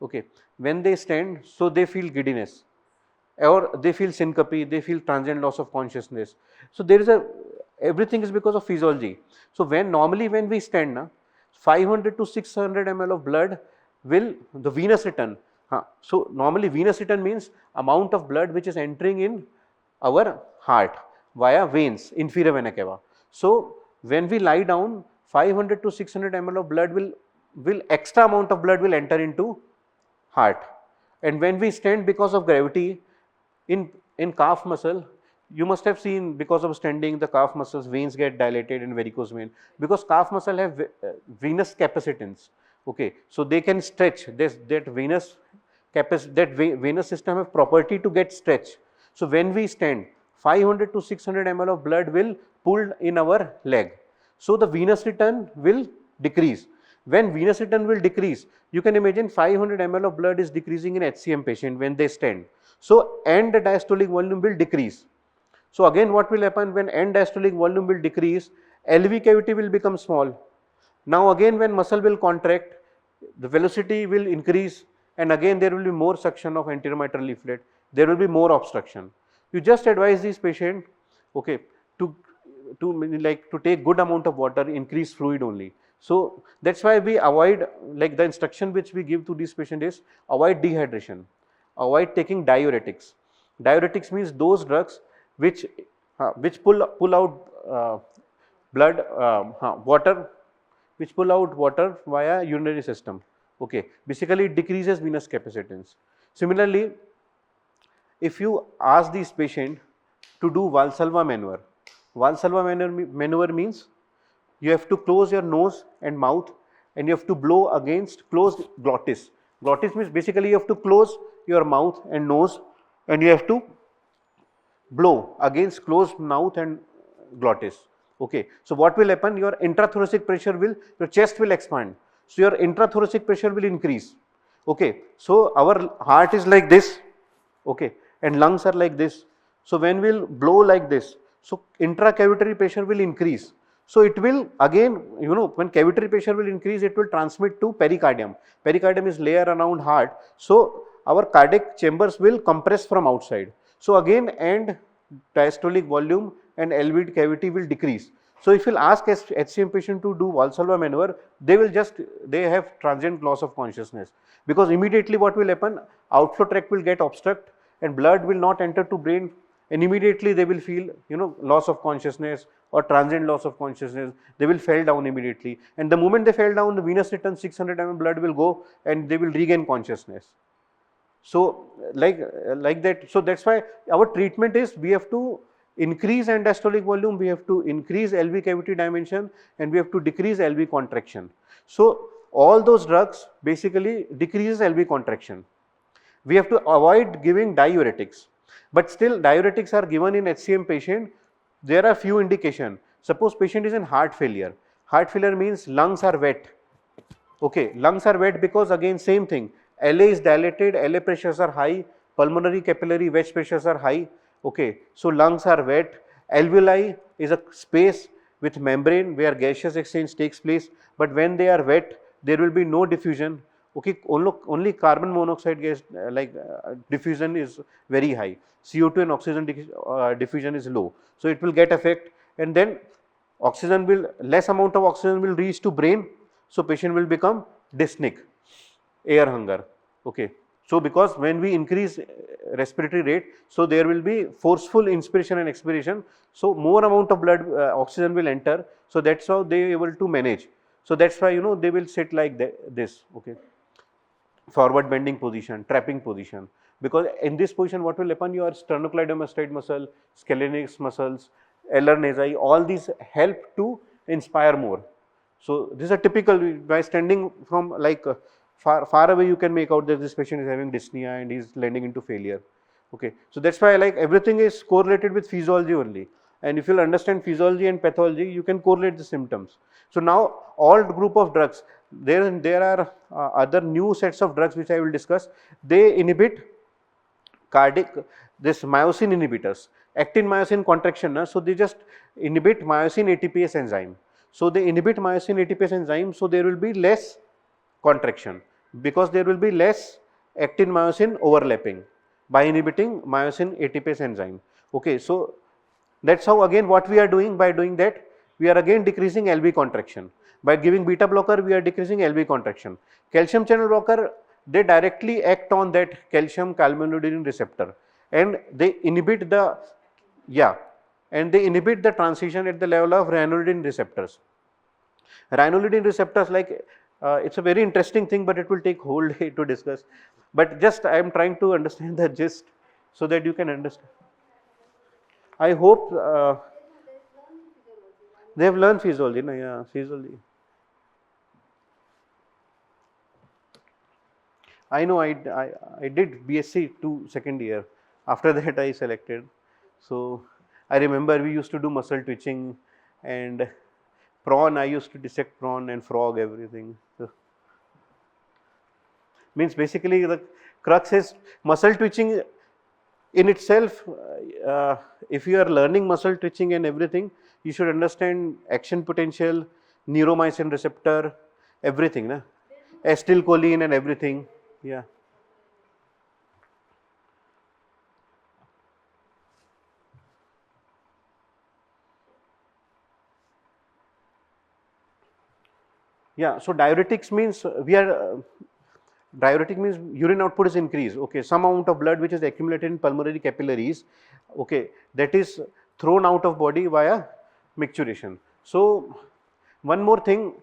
okay, when they stand, so they feel giddiness, or they feel syncope, they feel transient loss of consciousness. So there is a Everything is because of physiology. So normally when we stand, 500 to 600 ml of blood will the venous return. So normally venous return means amount of blood which is entering in our heart via veins, inferior vena cava. So when we lie down, 500 to 600 ml of blood will extra amount of blood will enter into heart. And when we stand, because of gravity, in calf muscle, you must have seen, because of standing, the calf muscles veins get dilated in varicose vein, because calf muscle have venous capacitance. Okay, so they can stretch. That venous system have property to get stretched. So when we stand, 500 to 600 ml of blood will pull in our leg. So the venous return will decrease. When venous return will decrease, you can imagine 500 ml of blood is decreasing in HCM patient when they stand. So end diastolic volume will decrease. So again, what will happen when end diastolic volume will decrease? LV cavity will become small. Now again, when muscle will contract, the velocity will increase, and again there will be more suction of anterior mitral leaflet. There will be more obstruction. You just advise this patient, okay, to take good amount of water, increase fluid only. So that's why we avoid, like the instruction which we give to this patient is avoid dehydration, avoid taking diuretics. Diuretics means those drugs which pull out blood, water, which pull out water via urinary system. Okay, basically it decreases venous capacitance. Similarly, if you ask this patient to do Valsalva maneuver means you have to close your nose and mouth, and you have to blow against closed glottis. Glottis means basically you have to close your mouth and nose, and you have to blow against closed mouth and glottis. Okay, so what will happen? Your intrathoracic pressure your chest will expand. So your intrathoracic pressure will increase. Okay, so our heart is like this. Okay, and lungs are like this. So when we'll blow like this, so intracavitary pressure will increase. So it will again, when cavitary pressure will increase, it will transmit to pericardium. Pericardium is layer around heart. So our cardiac chambers will compress from outside. So again, end diastolic volume and LV cavity will decrease. So if you'll ask HCM patient to do Valsalva maneuver, they have transient loss of consciousness, because immediately what will happen? Outflow tract will get obstruct and blood will not enter to brain, and immediately they will feel loss of consciousness or transient loss of consciousness. They will fall down immediately, and the moment they fall down, the venous return 600 ml blood will go and they will regain consciousness. So like that. So that's why our treatment is, we have to increase end diastolic volume, we have to increase LV cavity dimension, and we have to decrease LV contraction. So all those drugs basically decreases LV contraction. We have to avoid giving diuretics, but still diuretics are given in HCM patient. There are few indication. Suppose patient is in heart failure. Heart failure means lungs are wet. Okay, lungs are wet because again same thing. LA is dilated, LA pressures are high, pulmonary capillary wedge pressures are high. Okay, so lungs are wet. Alveoli is a space with membrane where gaseous exchange takes place, but when they are wet, there will be no diffusion. Okay, only carbon monoxide gas diffusion is very high. CO2 and oxygen diffusion is low. So it will get effect, and then less amount of oxygen will reach to brain. So patient will become dyspneic, air hunger. Okay, so because when we increase respiratory rate, so there will be forceful inspiration and expiration. So more amount of blood oxygen will enter. So that's how they are able to manage. So that's why they will sit like this. Okay, forward bending position, trapping position, because in this position what will happen? Your sternocleidomastoid muscle, scalenix muscles, Eller nasi, all these help to inspire more. So this is a typical, by standing from far away, you can make out that this patient is having dyspnea and he is landing into failure. Okay, so that's why everything is correlated with physiology only, and if you understand physiology and pathology, you can correlate the symptoms. So now all group of drugs, there are other new sets of drugs which I will discuss. They inhibit cardiac, this myosin inhibitors, actin myosin contraction. So they just inhibit myosin ATPase enzyme. So they inhibit myosin ATPase enzyme, so there will be less contraction, because there will be less actin myosin overlapping by inhibiting myosin ATPase enzyme. Okay, so That's how again what we are doing by doing that, we are again decreasing LV contraction. By giving beta blocker, we are decreasing LV contraction. Calcium channel blocker, they directly act on that calcium calmodulin receptor and they inhibit the, and they inhibit the transition at the level of ranolidine receptors. Ranolidine receptors, like it's a very interesting thing, but it will take whole day to discuss. But just I am trying to understand the gist so that you can understand. I hope they have learned physiology. No, yeah, physiology. I know I did BSc to second year. After that, I selected. So I remember we used to do muscle twitching and prawn. I used to dissect prawn and frog, everything. So, means basically the crux is muscle twitching in itself. If you are learning muscle twitching and everything, you should understand action potential, neuromycin receptor, everything, na? Acetylcholine and everything. Yeah. Yeah. So diuretics means diuretic means urine output is increased. Okay, some amount of blood which is accumulated in pulmonary capillaries, okay, that is thrown out of body via micturition. So one more thing,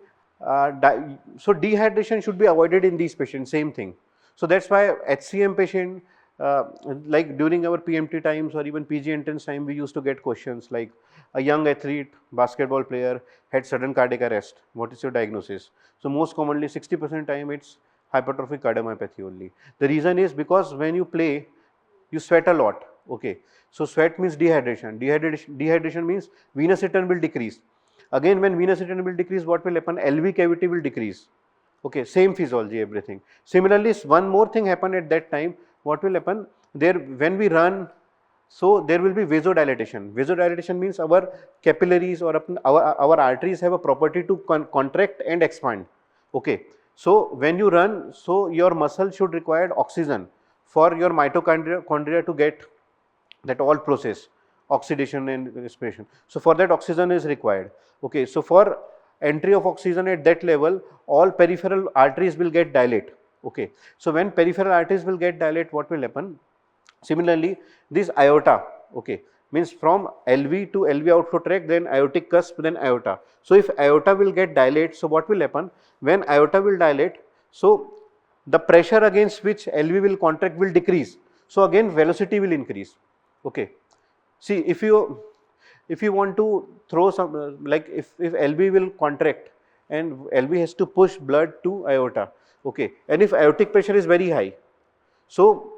so dehydration should be avoided in these patients, same thing. So that's why HCM patient, like during our PMT times or even PG entrance time, we used to get questions like a young athlete, basketball player had sudden cardiac arrest. What is your diagnosis? So most commonly 60% time it's hypertrophic cardiomyopathy only. The reason is because when you play, you sweat a lot. Okay, so sweat means dehydration. Dehydration means venous return will decrease. Again, when venous return will decrease, what will happen? LV cavity will decrease. Okay, same physiology, everything. Similarly, one more thing happened at that time. What will happen? There, when we run, so there will be vasodilatation. Vasodilatation means our capillaries or our arteries have a property to contract and expand. Okay, so when you run, so your muscle should require oxygen for your mitochondria to get that all process, oxidation and respiration. So for that oxygen is required. Okay, so for entry of oxygen at that level, all peripheral arteries will get dilate. Okay, so when peripheral arteries will get dilate, what will happen? Similarly, this aorta, okay, means from LV to LV outflow tract, then aortic cusp, then aorta. So if aorta will get dilate, so what will happen? When aorta will dilate, so the pressure against which LV will contract will decrease. So again velocity will increase. Okay, see if you want to throw some like if LV will contract and LV has to push blood to aorta, okay, and if aortic pressure is very high, so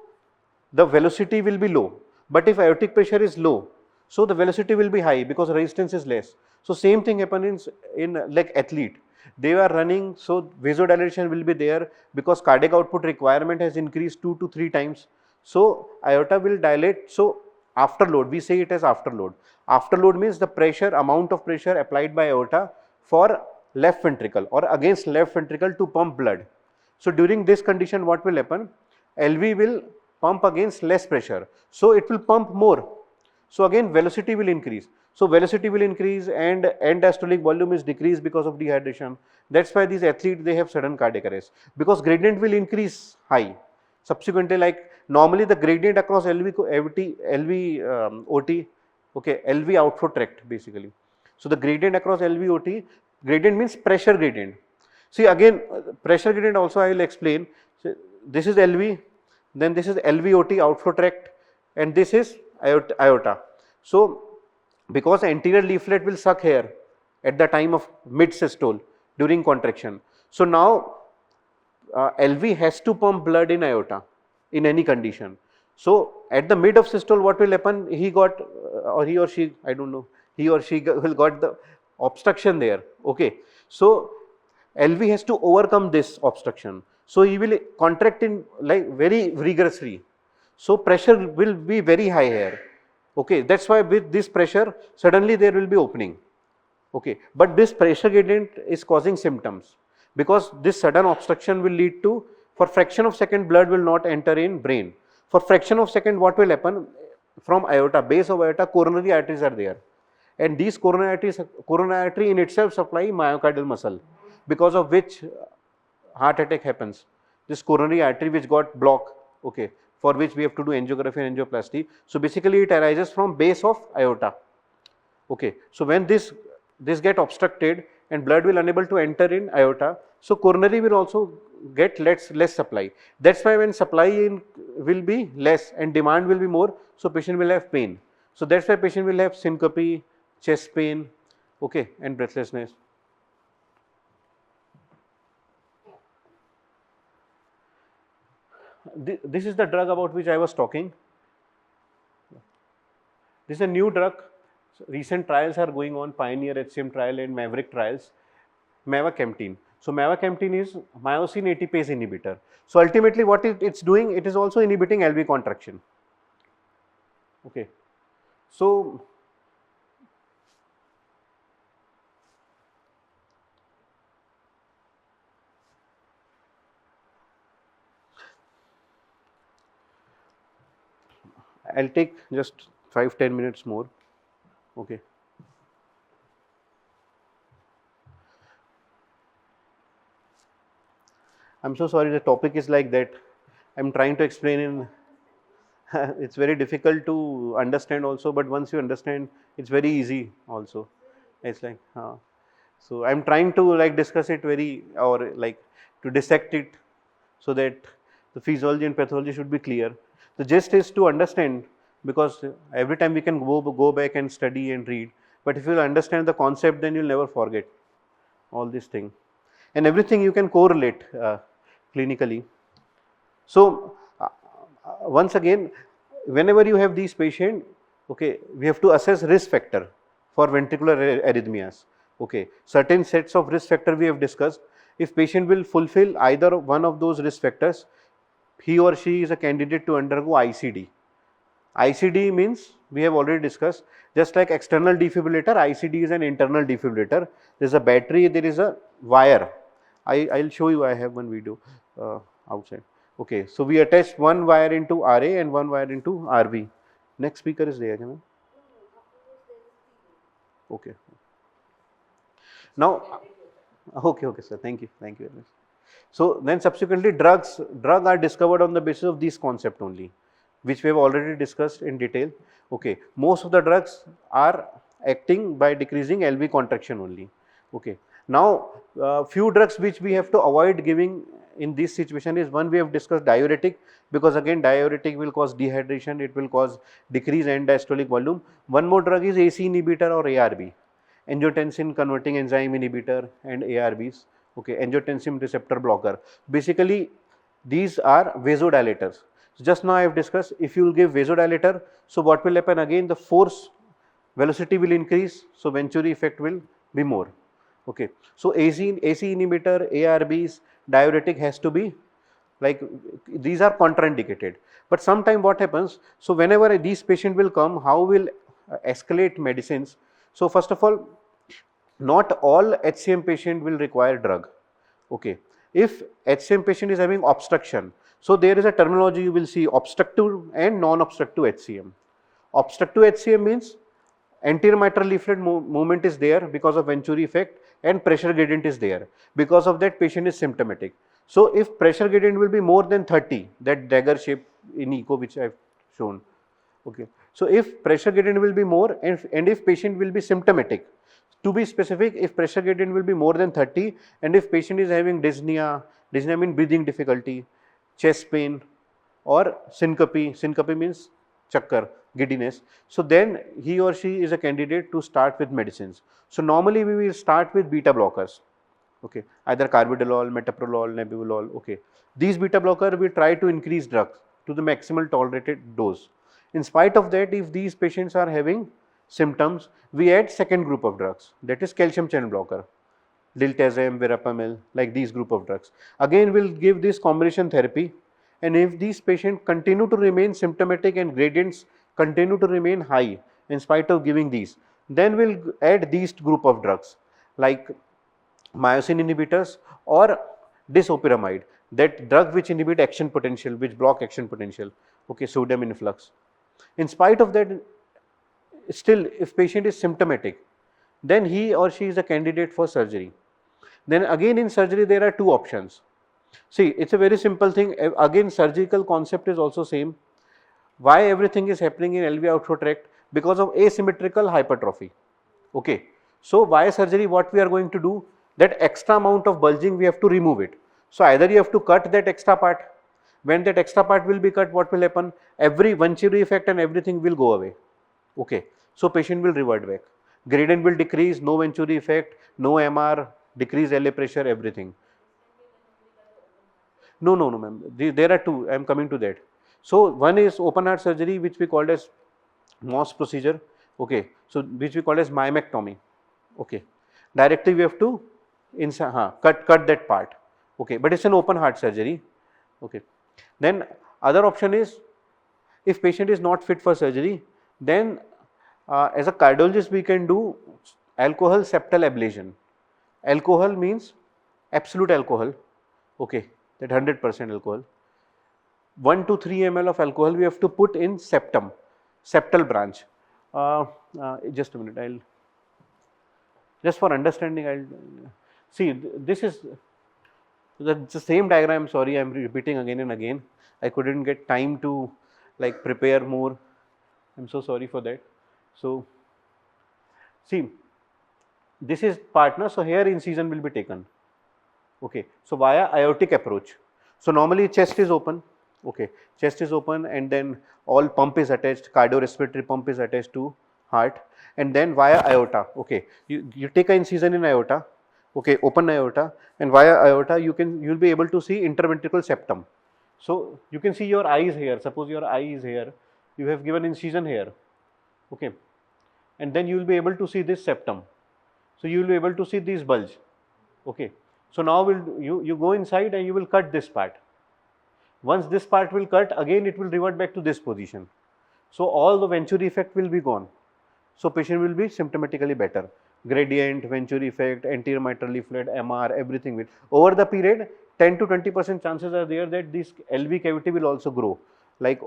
the velocity will be low. But if aortic pressure is low, so the velocity will be high because resistance is less. So same thing happens in like athlete. They are running, so vasodilation will be there because cardiac output requirement has increased 2 to 3 times. So aorta will dilate. So afterload, we say it as afterload. Afterload means the pressure, amount of pressure applied by aorta for left ventricle or against left ventricle to pump blood. So during this condition, what will happen? LV will pump against less pressure. So it will pump more. So again velocity will increase. So velocity will increase and end diastolic volume is decreased because of dehydration. That's why these athletes, they have sudden cardiac arrest because gradient will increase high. Subsequently, like normally the gradient across LV OT, okay, LV outflow tract basically. So the gradient across LV OT, gradient means pressure gradient. See again pressure gradient also I will explain. So this is LV, then this is LVOT outflow tract and this is aorta. So because anterior leaflet will suck here at the time of mid systole during contraction. So now LV has to pump blood in aorta in any condition. So at the mid of systole, what will happen? He got or he or she, I don't know, he or she will got the obstruction there. Okay, so LV has to overcome this obstruction. So he will contract in like very rigorously. So pressure will be very high here. Okay, that's why with this pressure suddenly there will be opening. Okay, but this pressure gradient is causing symptoms because this sudden obstruction will lead to, for fraction of second blood will not enter in brain. For fraction of second what will happen? from aorta, base of aorta, coronary arteries are there. And these coronary artery in itself supply myocardial muscle, because of which heart attack happens. This coronary artery which got blocked, okay, for which we have to do angiography and angioplasty. So basically it arises from base of aorta. Okay, so when this get obstructed and blood will unable to enter in aorta, so coronary will also get less supply. That's why when supply will be less and demand will be more, so patient will have pain. So that's why patient will have syncope, chest pain, okay, and breathlessness. This is the drug about which I was talking. This is a new drug. Recent trials are going on, Pioneer HCM trial and Maverick trials. Mavacamten. So mavacamten is myosin ATPase inhibitor. So ultimately what it's doing, it is also inhibiting LV contraction. Okay. So I'll take just 5-10 minutes more. Okay. I'm so sorry, the topic is like that. I'm trying to explain in it's very difficult to understand also, but once you understand, it's very easy also. It's like, so I'm trying to like discuss it very, or like to dissect it so that the physiology and pathology should be clear. The gist is to understand, because every time we can go back and study and read, but if you understand the concept, then you'll never forget all this thing, and everything you can correlate clinically. So once again, whenever you have these patients, okay, we have to assess risk factor for ventricular arrhythmias. Okay, certain sets of risk factor we have discussed. If patient will fulfill either one of those risk factors, he or she is a candidate to undergo ICD. ICD means, we have already discussed, just like external defibrillator, ICD is an internal defibrillator. There is a battery, there is a wire. I'll show you, I have one video outside. Okay, so we attach one wire into RA and one wire into RB. Next speaker is there, can I? Okay. Now, okay, sir. Thank you very much. So then subsequently drugs are discovered on the basis of this concept only, which we have already discussed in detail. Okay, most of the drugs are acting by decreasing LV contraction only. Okay, now few drugs which we have to avoid giving in this situation is, one we have discussed, diuretic, because again diuretic will cause dehydration, it will cause decrease end diastolic volume. One more drug is AC inhibitor or ARB, angiotensin converting enzyme inhibitor and ARBs. Okay, angiotensin receptor blocker. Basically, these are vasodilators. So just now I have discussed, if you will give vasodilator, so what will happen again? The force velocity will increase, so Venturi effect will be more. Okay, so AC inhibitor, ARBs, diuretic has to be like, these are contraindicated. But sometime what happens? So whenever these patient will come, how will escalate medicines? So first of all, not all HCM patient will require drug. Okay, if HCM patient is having obstruction, so there is a terminology you will see, obstructive and non-obstructive HCM. Obstructive HCM means anterior mitral leaflet movement is there because of Venturi effect, and pressure gradient is there. Because of that, patient is symptomatic. So if pressure gradient will be more than 30, that dagger shape in echo which I have shown. Okay, so if pressure gradient will be more, and if patient will be symptomatic, to be specific, if pressure gradient will be more than 30, and if patient is having dyspnea means breathing difficulty, chest pain, or syncope means chakkar, giddiness, so then he or she is a candidate to start with medicines. So normally we will start with beta blockers. Okay, either carvedilol, metoprolol, nebivolol. Okay, these beta blocker we try to increase drugs to the maximal tolerated dose. In spite of that, if these patients are having symptoms, we add second group of drugs, that is calcium channel blocker, diltiazem, verapamil, like these group of drugs. Again, we'll give this combination therapy, and if these patients continue to remain symptomatic and gradients continue to remain high in spite of giving these, then we'll add these group of drugs like myosin inhibitors or disopiramide, that drug which inhibit action potential, which block action potential. Okay, sodium influx. In spite of that, still if patient is symptomatic, then he or she is a candidate for surgery. Then again in surgery there are two options. See, it's a very simple thing. Again, surgical concept is also same. Why everything is happening in LV outflow tract? Because of asymmetrical hypertrophy. Okay. So why surgery? What we are going to do? That extra amount of bulging we have to remove it. So either you have to cut that extra part. When that extra part will be cut, what will happen? Every Venturi effect and everything will go away. Okay. So patient will revert back. Gradient will decrease, no Venturi effect, no MR, decrease LA pressure, everything. No, no, no, ma'am. There are two. I am coming to that. So one is open heart surgery, which we called as Moss procedure. Okay. So which we call as myomectomy. Okay. Directly we have to cut that part. Okay. But it's an open heart surgery. Okay. Then other option is, if patient is not fit for surgery, then as a cardiologist we can do alcohol septal ablation. Alcohol means absolute alcohol. Okay, that 100% alcohol. 1 to 3 ml of alcohol we have to put in septum, septal branch. Just a minute, I'll just for understanding, I'll see this is the same diagram. Sorry, I'm repeating again and again. I couldn't get time to like prepare more. I'm so sorry for that. So see, this is partner. So here incision will be taken. Okay, so via aortic approach. So normally chest is open. Okay, chest is open and then all pump is attached, cardiorespiratory pump is attached to heart, and then via aorta. Okay, you take an incision in aorta. Okay, open aorta, and via aorta you'll be able to see interventricular septum. So you can see your eyes here. Suppose your eye is here, you have given incision here. Okay, and then you will be able to see this septum. So you will be able to see this bulge. Okay, so now you go inside and you will cut this part. Once this part will cut, again it will revert back to this position. So all the Venturi effect will be gone. So patient will be symptomatically better. Gradient, Venturi effect, anterior mitral leaflet, MR, everything will. Over the period, 10 to 20% chances are there that this LV cavity will also grow. Like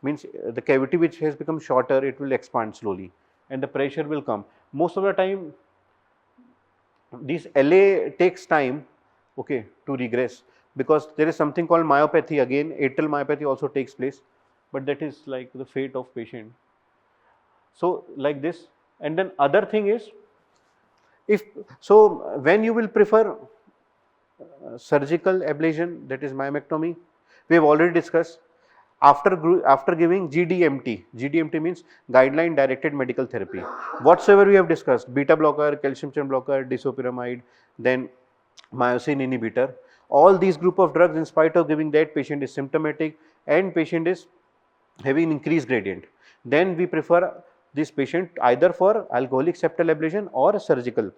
means the cavity which has become shorter, it will expand slowly and the pressure will come. Most of the time, this LA takes time, okay, to regress, because there is something called myopathy. Again, atrial myopathy also takes place, but that is like the fate of patient. So like this, and then other thing is, if so, when you will prefer surgical ablation, that is myomectomy, we have already discussed. After giving GDMT, GDMT means guideline directed medical therapy. Whatsoever we have discussed, beta blocker, calcium channel blocker, disopyramide, then myosin inhibitor, all these group of drugs, in spite of giving that, patient is symptomatic and patient is having increased gradient. Then we prefer this patient either for alcoholic septal ablation or surgical.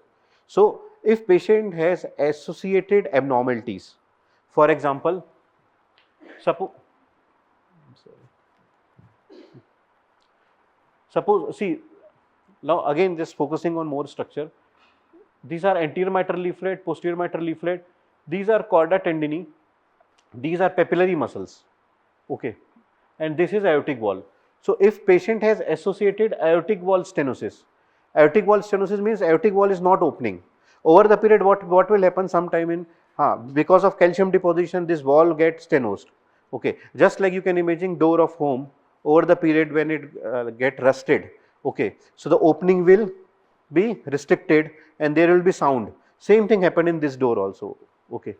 So if patient has associated abnormalities, for example, suppose, see, now again just focusing on more structure. These are anterior mitral leaflet, posterior mitral leaflet. These are chorda tendini. These are papillary muscles. Okay, and this is aortic wall. So if patient has associated aortic wall stenosis means aortic wall is not opening. Over the period, what will happen? Sometime in because of calcium deposition, this wall gets stenosed. Okay, just like you can imagine door of home, over the period when it get rusted. Okay, so the opening will be restricted and there will be sound. Same thing happened in this door also. Okay,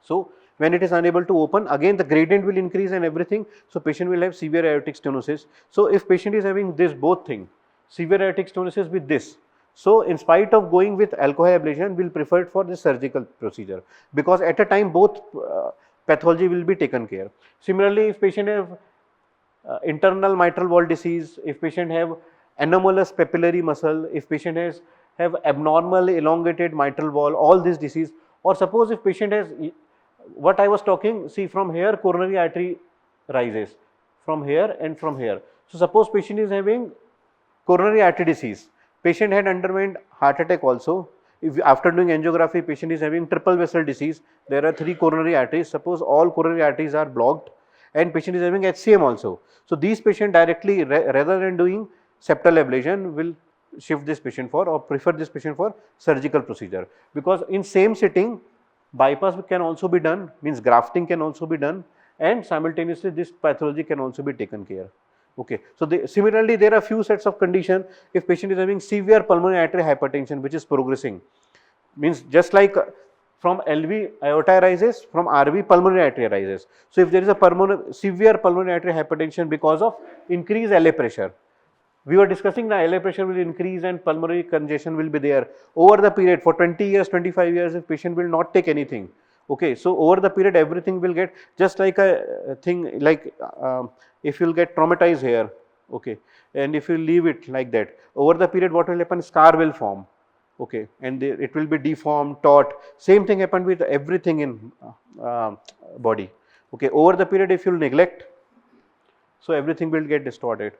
so when it is unable to open, again the gradient will increase and everything. So patient will have severe aortic stenosis. So if patient is having this both thing, severe aortic stenosis with this, so in spite of going with alcohol ablation, we will prefer it for the surgical procedure, because at a time both pathology will be taken care. Similarly, if patient have internal mitral wall disease, if patient have anomalous papillary muscle, if patient have abnormal elongated mitral wall, all this disease, or suppose if patient has what I was talking, see, from here coronary artery rises, from here and from here. So suppose patient is having coronary artery disease, patient had underwent heart attack also. If after doing angiography, patient is having triple vessel disease, there are 3 coronary arteries. Suppose all coronary arteries are blocked and patient is having HCM also. So these patient directly rather than doing septal ablation will shift this patient for or prefer this patient for surgical procedure, because in same sitting bypass can also be done, means grafting can also be done, and simultaneously this pathology can also be taken care. Okay, so similarly there are few sets of condition. If patient is having severe pulmonary artery hypertension which is progressing, means just like from LV aorta arises, from RV pulmonary artery arises. So if there is a severe pulmonary artery hypertension because of increased LA pressure, we were discussing the LA pressure will increase and pulmonary congestion will be there over the period for 20 years, 25 years, if patient will not take anything. Okay, so over the period everything will get just like a thing, like if you'll get traumatized here, okay, and if you leave it like that, over the period what will happen, scar will form, okay, and it will be deformed, taut. Same thing happened with everything in body. Okay, over the period if you'll neglect, so everything will get distorted.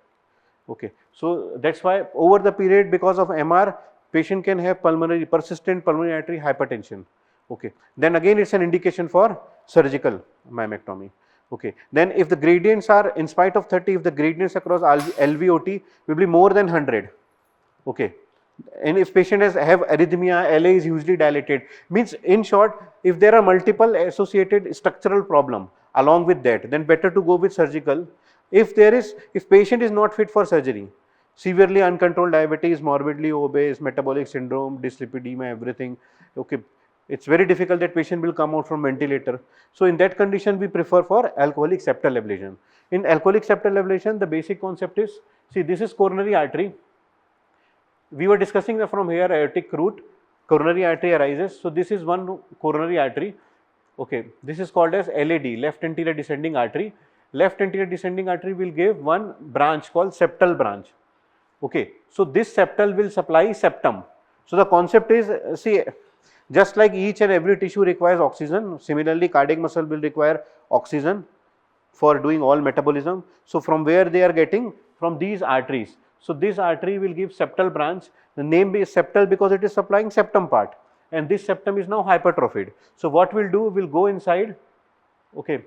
Okay, so that's why over the period because of MR, patient can have persistent pulmonary artery hypertension. Okay, then again it's an indication for surgical myomectomy. Okay, then if the gradients are in spite of 30, if the gradients across LVOT will be more than 100. Okay, and if patient have arrhythmia, LA is hugely dilated, means in short, if there are multiple associated structural problem along with that, then better to go with surgical. If patient is not fit for surgery, severely uncontrolled diabetes, morbidly obese, metabolic syndrome, dyslipidemia, everything, okay, it's very difficult that patient will come out from ventilator. So in that condition we prefer for alcoholic septal ablation. In alcoholic septal ablation, the basic concept is, see, this is coronary artery. We were discussing that from here aortic root, coronary artery arises. So this is one coronary artery. Okay, this is called as LAD, left anterior descending artery. Left anterior descending artery will give one branch called septal branch. Okay, so this septal will supply septum. So the concept is, see, just like each and every tissue requires oxygen, similarly cardiac muscle will require oxygen for doing all metabolism. So from where they are getting? From these arteries. So this artery will give septal branch. The name is septal because it is supplying septum part, and this septum is now hypertrophied. So what we'll do, we'll go inside, okay,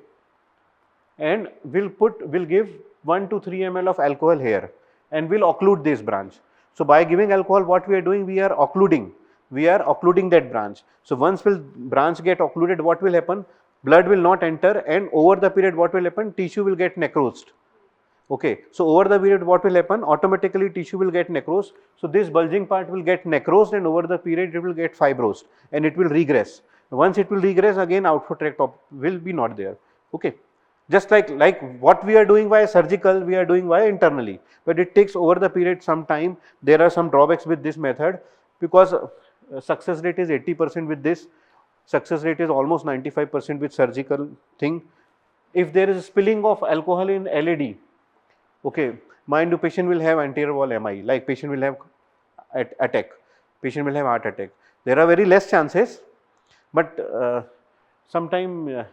and we'll give 1 to 3 ml of alcohol here, and we'll occlude this branch. So by giving alcohol, what we are doing, we are occluding that branch. So once will branch get occluded, what will happen? Blood will not enter, and over the period what will happen? Tissue will get necrosed. Okay, so over the period what will happen? Automatically tissue will get necrosed. So this bulging part will get necrosed, and over the period it will get fibrosed and it will regress. Once it will regress, again outflow tract will be not there. Okay, just like what we are doing via surgical, we are doing via internally, but it takes over the period some time. There are some drawbacks with this method because success rate is 80% with this, success rate is almost 95% with surgical thing. If there is spilling of alcohol in LAD, okay, mind you, patient will have anterior wall MI, like patient will have attack, patient will have heart attack. There are very less chances, but sometime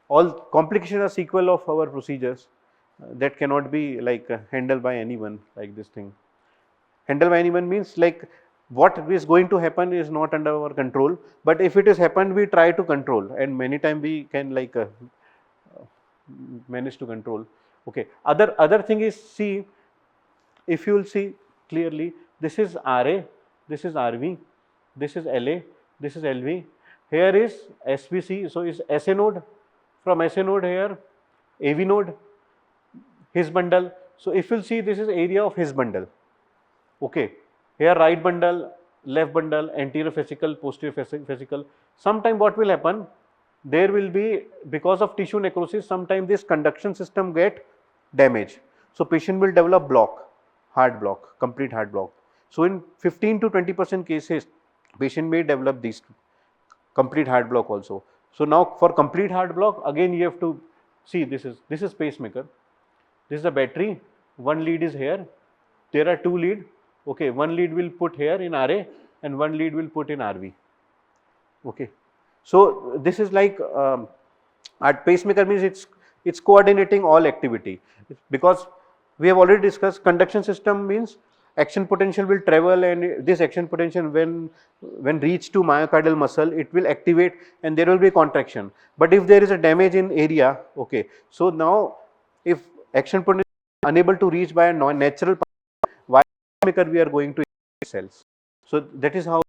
all complications are sequel of our procedures that cannot be like handled by anyone. Like this thing, handled by anyone means like what is going to happen is not under our control, but if it has happened, we try to control, and many times we can like manage to control. Okay, other thing is, see, if you will see clearly, this is RA, this is RV, this is LA, this is LV, here is SVC, so is SA node, from SA node here, AV node, his bundle. So if you will see, this is area of his bundle. Okay, here right bundle, left bundle, anterior fascicle, posterior fascicle. Sometime what will happen, there will be, because of tissue necrosis, sometimes this conduction system get damaged. So patient will develop block, heart block, complete heart block. So in 15 to 20% cases, patient may develop these complete heart block also. So now for complete heart block, again you have to see, this is pacemaker, this is a battery, one lead is here, there are two lead. Okay, one lead will put here in RA and one lead will put in RV. Okay, so this is like at pacemaker means it's coordinating all activity, because we have already discussed conduction system means action potential will travel, and this action potential when reach to myocardial muscle, it will activate and there will be contraction. But if there is a damage in area, okay, so now if action potential is unable to reach by a natural maker, we are going to cells. So that is how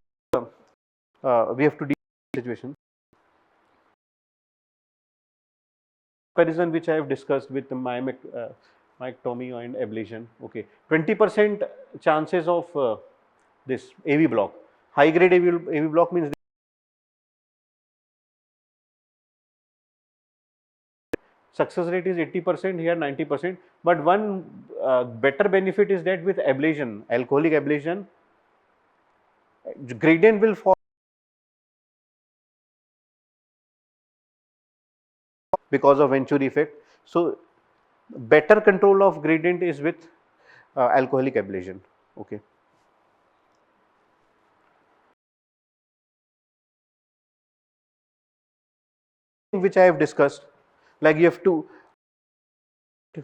we have to deal with the situation. Comparison which I have discussed with myectomy and ablation. Okay, 20% chances of this AV block. High grade AV block means success rate is 80%, here 90%. But one better benefit is that with ablation, alcoholic ablation, gradient will fall because of Venturi effect. So better control of gradient is with alcoholic ablation. Okay. Which I have discussed, like you have to,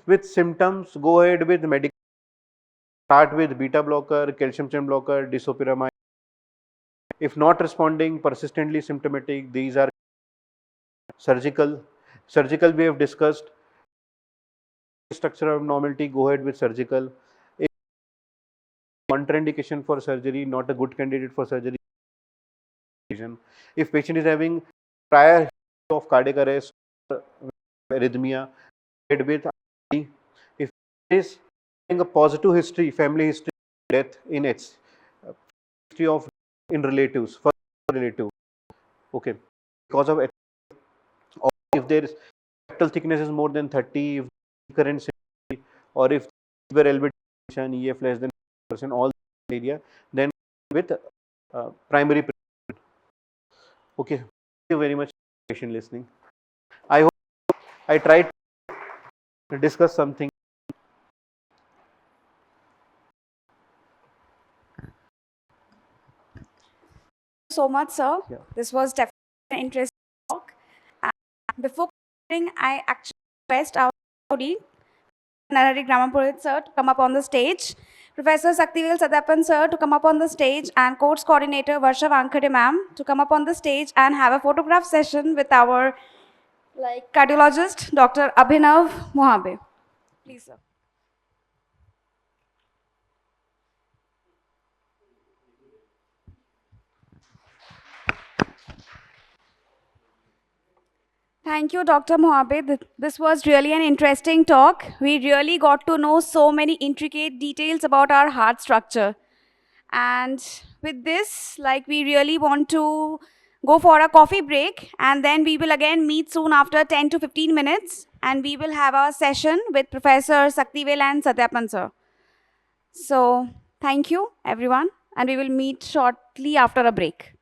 with symptoms, go ahead with medical. Start with beta blocker, calcium channel blocker, disopyramide. If not responding, persistently symptomatic, these are surgical. Surgical we have discussed. Structural abnormality, go ahead with surgical. If contraindication for surgery, not a good candidate for surgery. If patient is having prior history of cardiac arrest, arrhythmia, head with if is having a positive history, family history, death in its history of in relatives, first relative, okay, because of it, or if there is rectal thickness is more than 30, if current or if were LV EF less than percent, all area, then with primary. Okay, thank you very much for patient listening. I hope I tried to discuss something. So much, sir. Yeah. This was definitely an interesting talk. And before concluding, I actually request our colleague, Narari Gramapurit sir, to come up on the stage, Professor Saktivel Sadapan sir to come up on the stage, and course coordinator Varsha Vankade ma'am to come up on the stage and have a photograph session with our cardiologist, Dr. Abhinav Mohabe. Please, sir. Thank you, Dr. Mohabe. This was really an interesting talk. We really got to know so many intricate details about our heart structure. And with this, we really want to go for a coffee break, and then we will again meet soon after 10 to 15 minutes, and we will have a session with Professor Saktivel and Satyapan sir. So, thank you, everyone, and we will meet shortly after a break.